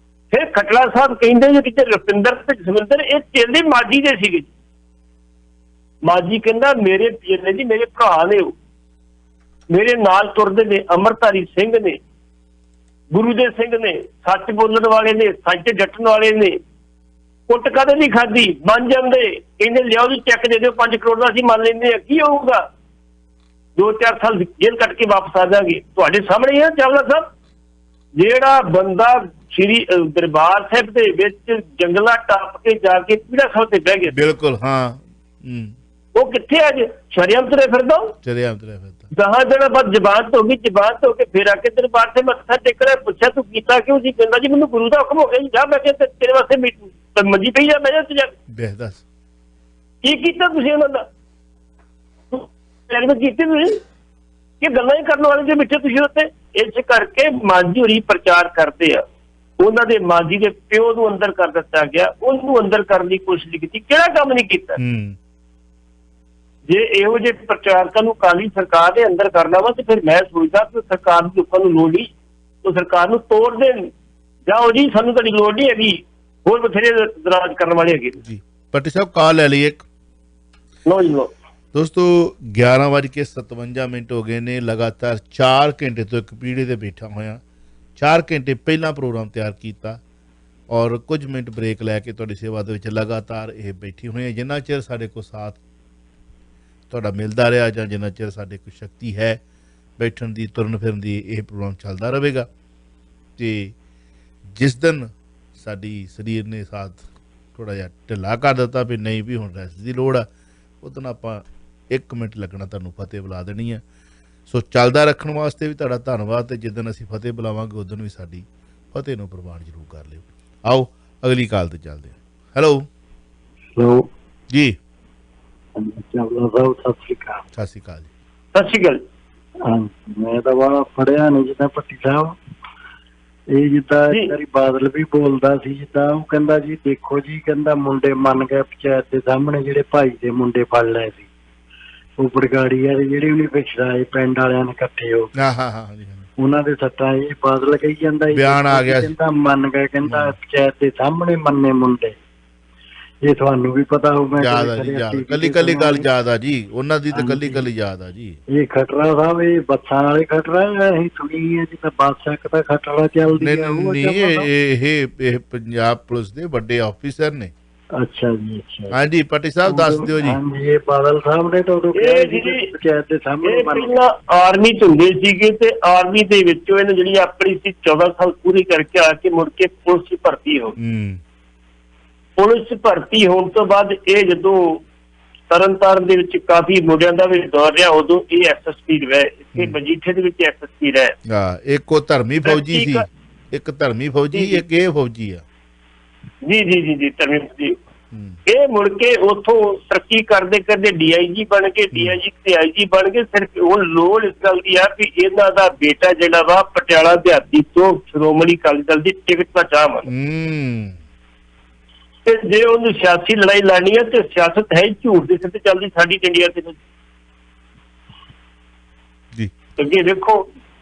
ਫਿਰ ਖਟੜਾ ਸਾਹਿਬ ਕਹਿੰਦੇ ਕਿ ਰੁਪਿੰਦਰ ਤੇ ਜਸਵਿੰਦਰ ਇਹ ਚੇਲੇ ਮਾਜੀ ਦੇ ਸੀਗੇ। ਮਾਜੀ ਕਹਿੰਦਾ ਮੇਰੇ ਚੇਲੇ ਜੀ ਮੇਰੇ ਭਰਾ ਨੇ, ਉਹ ਮੇਰੇ ਨਾਲ ਤੁਰਦੇ ਨੇ, ਅੰਮ੍ਰਿਤਧਾਰੀ ਸਿੰਘ ਨੇ, ਗੁਰੂ ਦੇ ਸਿੰਘ ਨੇ, ਸੱਚ ਬੋਲਣ ਵਾਲੇ ਨੇ, ਸੱਚ ਡਟਣ ਵਾਲੇ ਨੇ। ਕੁੱਟ ਕਦੇ ਨਹੀਂ ਖਾਧੀ, ਮੰਨ ਜਾਂਦੇ। ਇਹਨੇ ਲਿਆਓ ਜੀ ਚੈੱਕ ਦੇ ਦਿਓ 5 ਕਰੋੜ ਦਾ, ਅਸੀਂ ਮੰਨ ਲੈਂਦੇ ਆ। ਕੀ ਹੋਊਗਾ? 2-4 ਸਾਲ ਜੇਲ੍ਹ ਕੱਟ ਕੇ ਵਾਪਸ ਆ ਜਾਵਾਂਗੇ। ਤੁਹਾਡੇ ਸਾਹਮਣੇ ਆ ਚਾਵਲਾ ਸਾਹਿਬ, ਜਿਹੜਾ ਬੰਦਾ ਸ਼੍ਰੀ ਦਰਬਾਰ ਸਾਹਿਬ ਦੇ ਵਿੱਚ ਜੰਗਲਾਂ ਟੱਪ ਕੇ ਜਾ ਕੇ ਪੀੜਾ ਸਾਹਿਬ ਤੇ ਬਹਿ ਗਿਆ। ਬਿਲਕੁਲ ਉਹ ਕਿੱਥੇ ਅੱਜ ਸ਼ਰਿਆਮ ਤੁਰੇ ਫਿਰਦਾ, ਸ਼ਰਿਆਮ ਤੁਰੇ ਫਿਰਦਾ। 10 ਦਿਨਾਂ ਬਾਅਦ ਜ਼ਬਾਨ ਤੋਂ ਗਈ, ਜ਼ਬਾਨ ਤੋਂ ਕੇ ਫਿਰ ਆ ਕੇ ਦਰਬਾਰ ਤੇ ਮੱਥਾ ਟੇਕਣਾ। ਪੁੱਛਿਆ ਤੂੰ ਕੀਤਾ ਕਿਉਂ ਸੀ? ਕਹਿੰਦਾ ਜੀ ਮੈਨੂੰ ਗੁਰੂ ਦਾ ਹੁਕਮ ਹੋ ਗਿਆ ਜੀ, ਜਾ ਮੈਂ ਕਿਹਾ ਤੇਰੇ ਵਾਸਤੇ ਮੰਜੀ ਪਈ ਜਾ, ਮੈਂ ਜਾ ਉੱਥੇ ਜਾ। ਦੱਸ ਕੀ ਕੀਤਾ ਤੁਸੀਂ ਉਹਨਾਂ ਦਾ? ਕੀਤੀ ਤੁਸੀਂ ਕਿ ਗੱਲਾਂ ਹੀ ਕਰਨ ਵਾਲੇ ਦੇ ਵਿੱਚ ਤੁਸੀਂ ਉੱਥੇ। ਇਸ ਕਰਕੇ ਮਾਂਜੀ ਹੋਰੀ ਪ੍ਰਚਾਰ ਕਰਦੇ ਆ, ਉਹਨਾਂ ਦੇ ਮਾਂਜੀ ਦੇ ਪਿਓ ਨੂੰ ਅੰਦਰ ਕਰ ਦਿੱਤਾ ਗਿਆ, ਉਹਨੂੰ ਅੰਦਰ ਕਰਨ ਦੀ ਕੋਸ਼ਿਸ਼ ਕੀਤੀ। ਕਿਹੜਾ ਕੰਮ ਨਹੀਂ ਕੀਤਾ? ਜੇ ਇਹੋ ਜਿਹੇ ਪ੍ਰਚਾਰਕਾਂ ਨੂੰ ਕਾਲੀ ਸਰਕਾਰ ਦੇ ਅੰਦਰ ਕਰਨਾ ਵਾ ਤੇ ਫਿਰ ਮੈਂ ਸੋਚਦਾ ਕਿ ਸਰਕਾਰ ਨੂੰ ਲੋਕਾਂ ਨੂੰ ਲੋੜ ਨਹੀਂ, ਉਹ ਸਰਕਾਰ ਨੂੰ ਤੋੜ ਦੇਣ। ਜਾਓ ਜੀ, ਸਾਨੂੰ ਤੁਹਾਡੀ ਲੋੜ ਨਹੀਂ ਹੈਗੀ, ਹੋਰ ਬਥੇਰੇ ਦਰਾਜ ਕਰਨ ਵਾਲੇ ਹੈਗੇ ਜੀ। ਪੱਟੀ ਸਾਹਿਬ ਕਾਲ ਲੈ ਲਈ ਇੱਕ। ਲੋ ਜੀ ਲੋ ਦੋਸਤੋ, 11:57 ਹੋ ਗਏ ਨੇ। ਲਗਾਤਾਰ 4 ਘੰਟੇ ਤੋਂ ਇੱਕ ਪੀੜੇ ਤੇ ਬੈਠਾ ਹੋਇਆ। 4 ਘੰਟੇ ਪਹਿਲਾਂ ਪ੍ਰੋਗਰਾਮ ਤਿਆਰ ਕੀਤਾ ਔਰ ਕੁਝ ਮਿੰਟ ਬ੍ਰੇਕ ਲੈ ਕੇ ਤੁਹਾਡੀ ਸੇਵਾ ਦੇ ਵਿੱਚ ਲਗਾਤਾਰ ਇਹ ਬੈਠੀ ਹੋਏ। ਜਿੰਨਾ ਚਿਰ ਸਾਡੇ ਕੋਲ ਸਾਥ ਤੁਹਾਡਾ ਮਿਲਦਾ ਰਿਹਾ ਜਾਂ ਜਿੰਨਾ ਚਿਰ ਸਾਡੇ ਕੋਲ ਸ਼ਕਤੀ ਹੈ ਬੈਠਣ ਦੀ, ਤੁਰਨ ਫਿਰਨ ਦੀ, ਇਹ ਪ੍ਰੋਗਰਾਮ ਚੱਲਦਾ ਰਹੇਗਾ। ਤੇ ਜਿਸ ਦਿਨ ਸਾਡੀ ਸਰੀਰ ਨੇ ਸਾਥ ਥੋੜ੍ਹਾ ਜਿਹਾ ਢਿੱਲਾ ਕਰ ਦਿੱਤਾ ਵੀ ਨਹੀਂ ਵੀ ਹੁਣ ਰੈਸਟ ਦੀ ਲੋੜ ਆ, ਉਦੋਂ ਆਪਾਂ 1 ਮਿੰਟ ਲੱਗਣਾ ਤੁਹਾਨੂੰ ਫਤਿਹ ਬੁਲਾ ਦੇਣੀ ਆ। ਸੋ ਚੱਲਦਾ ਰੱਖਣ ਵਾਸਤੇ ਵੀ ਤੁਹਾਡਾ ਧੰਨਵਾਦ, ਤੇ ਜਿੱਦਣ ਅਸੀਂ ਫਤਿਹ ਬੁਲਾਵਾਂਗੇ ਉਦੋਂ ਵੀ ਸਾਡੀ ਫਤਿਹ ਨੂੰ ਪ੍ਰਵਾਨ ਜ਼ਰੂਰ ਕਰ ਲਿਓ। ਆਓ ਅਗਲੀ ਕਾਲ ਤੇ ਚੱਲਦੇ ਹਾਂ। ਹੈਲੋ ਹੈਲੋ ਜੀ, ਚਾਵਲਾ ਸਾਹਿਬ ਸਤਿ ਸ਼੍ਰੀ ਅਕਾਲ। ਸਤਿ ਸ਼੍ਰੀ ਅਕਾਲ ਜੀ। ਸਤਿ ਸ਼੍ਰੀ ਅਕਾਲ। ਮੈਂ ਤਾਂ ਵਾ ਪੜਿਆ ਨਹੀਂ ਜਿੱਦਾਂ ਭੱਟੀ ਸਾਹਿਬ, ਇਹ ਜਿੱਦਾਂ ਜੀ। ਇੱਕ ਵਾਰੀ ਬਾਦਲ ਵੀ ਬੋਲਦਾ ਸੀ, ਜਿੱਦਾਂ ਉਹ ਕਹਿੰਦਾ ਜੀ ਦੇਖੋ ਜੀ, ਕਹਿੰਦਾ ਮੁੰਡੇ ਮੰਨ ਗਏ ਪੰਚਾਇਤ ਦੇ ਸਾਹਮਣੇ, ਜਿਹੜੇ ਭਾਈ ਦੇ ਮੁੰਡੇ ਫੜ ਲਏ ਸੀ ਉਹ ਬਰਗਾੜੀ ਵਾਲੇ ਜਿਹੜੇ ਉਹਨੇ ਪਿਛੜਾਏ ਪਿੰਡ ਵਾਲਿਆਂ ਨੇ ਇਕੱਠੇ ਹੋ ਕੇ, ਹਾਂ ਹਾਂ ਹਾਂ ਜੀ, ਉਹਨਾਂ ਦੇ ਸੱਟਾਂ। ਇਹ ਬਾਦਲ ਕਹੀ ਜਾਂਦਾ ਜੀ, ਬਿਆਨ ਆ ਗਿਆ ਸੀ। ਕਹਿੰਦਾ ਮੰਨ ਗਏ, ਕਹਿੰਦਾ ਪੰਚਾਇਤ ਦੇ ਸਾਹਮਣੇ ਮੰਨੇ ਮੁੰਡੇ। ਇਹ ਤੁਹਾਨੂੰ ਵੀ ਪਤਾ ਹੋਊਗਾ, ਯਾਦ ਆ ਜੀ, ਯਾਦ ਕੱਲੀ ਕੱਲੀ ਗੱਲ ਯਾਦ ਆ ਜੀ, ਉਹਨਾਂ ਦੀ ਤਾਂ ਕੱਲੀ ਕੱਲੀ ਯਾਦ ਆ ਜੀ। ਇਹ ਖਟਰਾ ਸਾਹਿਬ, ਇਹ ਬੱਸਾਂ ਵਾਲੇ ਖਟਰਾ ਅਸੀਂ ਸੁਣੀ ਹੈ ਜਿੱਦਾਂ ਬੱਸ ਇੱਕ ਤਾਂ ਖਟਰਾ ਚੱਲਦੀ ਹੈ। ਇਹ ਪੰਜਾਬ ਪੁਲਿਸ ਦੇ ਵੱਡੇ ਆਫੀਸਰ ਨੇ। ਅੱਛਾ ਜੀ, ਅੱਛਾ। ਹਾਂਜੀ ਪੱਟੀ ਸਾਹਿਬ ਦੱਸ ਦਿਓ ਜੀ। ਹਾਂਜੀ, ਇਹ ਬਾਦਲ ਸਾਹਿਬ ਨੇ ਤਾਂ ਉਦੋਂ ਕਿਹਾ ਸੀ ਕਿ ਪੰਚਾਇਤ ਦੇ ਸਾਹਮਣੇ ਇਹ ਪਹਿਲਾਂ ਆਰਮੀ ਚ ਹੁੰਦੇ ਸੀਗੇ, ਤੇ ਆਰਮੀ ਦੇ ਵਿੱਚੋਂ ਇਹਨੇ ਜਿਹੜੀ ਆਪਣੀ ਸੀ 14 ਸਾਲ ਪੂਰੀ ਕਰਕੇ ਆ ਕੇ ਮੁੜ ਕੇ ਪੁਲਿਸ ਚ ਭਰਤੀ ਹੋ ਗਈ। ਪੁਲਿਸ ਚ ਭਰਤੀ ਹੋਣ ਤੋਂ ਬਾਅਦ ਇਹ ਜਦੋਂ ਤਰਨਤਾਰਨ ਦੇ ਵਿੱਚ ਕਾਫੀ ਮੁੰਡਿਆਂ ਦਾ ਵੀ ਦੌਰ ਰਿਹਾ, ਉਦੋਂ ਇਹ ਐਸਐਸਪੀ ਰਹੇ, ਇੱਥੇ ਮਜੀਠੇ ਦੇ ਵਿੱਚ ਐਸਐਸਪੀ ਰਹੇ। ਹਾਂ, ਇੱਕ ਉਹ ਧਰਮੀ ਫੌਜੀ ਸੀ, ਇੱਕ ਧਰਮੀ ਫੌਜੀ, ਇੱਕ ਇਹ ਫੌਜੀ ਆ। ਜੀ ਜੀ ਜੀ ਜੀ ਧਰਮੀ ਫੌਜੀ। ਇਹ ਮੁੜ ਕੇ ਉੱਥੋਂ ਤਰੱਕੀ ਕਰਦੇ ਕਰਦੇ ਡੀਆਈਜੀ ਬਣ ਕੇ, ਡੀਆਈਜੀ ਤੇ ਆਈਜੀ ਬਣ ਕੇ। ਸਿਰਫ ਉਹ ਲੋੜ ਇਸ ਗੱਲ ਦੀ ਆ ਵੀ ਇਹਨਾਂ ਦਾ ਬੇਟਾ ਜਿਹੜਾ ਵਾ ਪਟਿਆਲਾ ਦਿਹਾਤੀ ਤੋਂ ਸ਼੍ਰੋਮਣੀ ਅਕਾਲੀ ਦਲ ਦੀ ਟਿਕਟ ਦਾ ਚਾਹਵਾਨ, ਤੇ ਜੇ ਉਹਨੂੰ ਸਿਆਸੀ ਲੜਾਈ ਲੜਨੀ ਹੈ ਤੇ ਸਿਆਸਤ ਹੈ ਝੂਠ ਦੇ ਸਿਰ ਤੇ ਚੱਲਦੀ ਸਾਡੀ ਇੰਡੀਆ ਦੇ ਵਿੱਚ ਜੀ। ਅੱਗੇ ਦੇਖੋ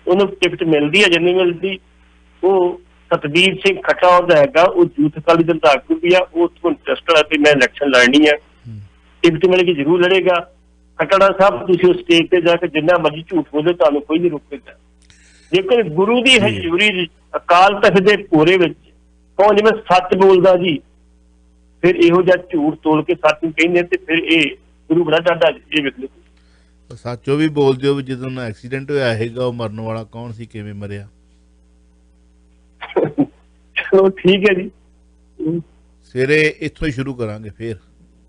ਉਹਨੂੰ ਟਿਕਟ ਮਿਲਦੀ ਹੈ, ਜਿੰਨੀ ਮਿਲਦੀ। ਉਹ ਸਤਬੀਰ ਸਿੰਘ ਖੱਟਾ ਉਹਦਾ ਹੈਗਾ, ਉਹ ਯੂਥ ਅਕਾਲੀ ਦਲ ਦਾ ਆਗੂ ਵੀ ਆ, ਉਹ ਤੋਂ ਇੰਟਰਸਟਡ ਆ ਕਿ ਮੈਂ ਇਲੈਕਸ਼ਨ ਲੜਨੀ ਹੈ, ਟਿਕਟ ਮਿਲ ਕੇ ਜ਼ਰੂਰ ਲੜੇਗਾ। ਖੱਟੜਾ ਸਾਹਿਬ ਤੁਸੀਂ ਉਸ ਸਟੇਜ ਤੇ ਜਾ ਕੇ ਜਿੰਨਾ ਮਰਜ਼ੀ ਝੂਠ ਬੋਲੇ, ਤੁਹਾਨੂੰ ਕੋਈ ਨਹੀਂ ਰੋਕੇਗਾ। ਜੇਕਰ ਗੁਰੂ ਦੀ ਹਜ਼ੂਰੀ ਅਕਾਲ ਤਖਤ ਦੇ ਭੋਰੇ ਵਿੱਚ ਕੌਣ ਜਿਵੇਂ ਸੱਚ ਬੋਲਦਾ ਜੀ, ਫਿਰ ਇਹੋ ਜਿਹਾ ਝੂਠ ਤੋਲ ਕੇ ਸੱਚ ਨੂੰ ਕਹਿੰਦੇ, ਤੇ ਫਿਰ ਇਹ ਗੁਰੂ ਬੜਾ ਡਾਢਾ ਇਹ ਵੇਖ ਲਓ। ਸੱਚੋ ਵੀ ਬੋਲ ਦਿਓ ਵੀ ਜਦੋਂ ਐਕਸੀਡੈਂਟ ਹੋਇਆ ਹੈਗਾ ਉਹ ਮਰਨ ਵਾਲਾ ਕੌਣ ਸੀ, ਕਿਵੇਂ ਮਰਿਆ। ਚਲੋ ਠੀਕ ਹੈ ਜੀ, ਸਵੇਰੇ ਇੱਥੋਂ ਹੀ ਸ਼ੁਰੂ ਕਰਾਂਗੇ ਫਿਰ,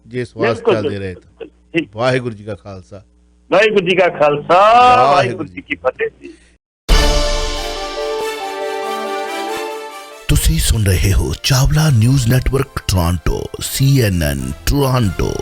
ਜੇ ਸਵਾਸ ਚੱਲਦੇ ਰਹੇ ਤਾਂ। ਵਾਹਿਗੁਰੂ ਜੀ ਕਾ ਖਾਲਸਾ, ਵਾਹਿਗੁਰੂ ਜੀ ਕਾ ਖਾਲਸਾ, ਵਾਹਿਗੁਰੂ ਜੀ ਕੀ ਫਤਿਹ ਜੀ। ਤੁਸੀਂ ਸੁਣ ਰਹੇ ਹੋ Chawla news network Toronto CNN Toronto.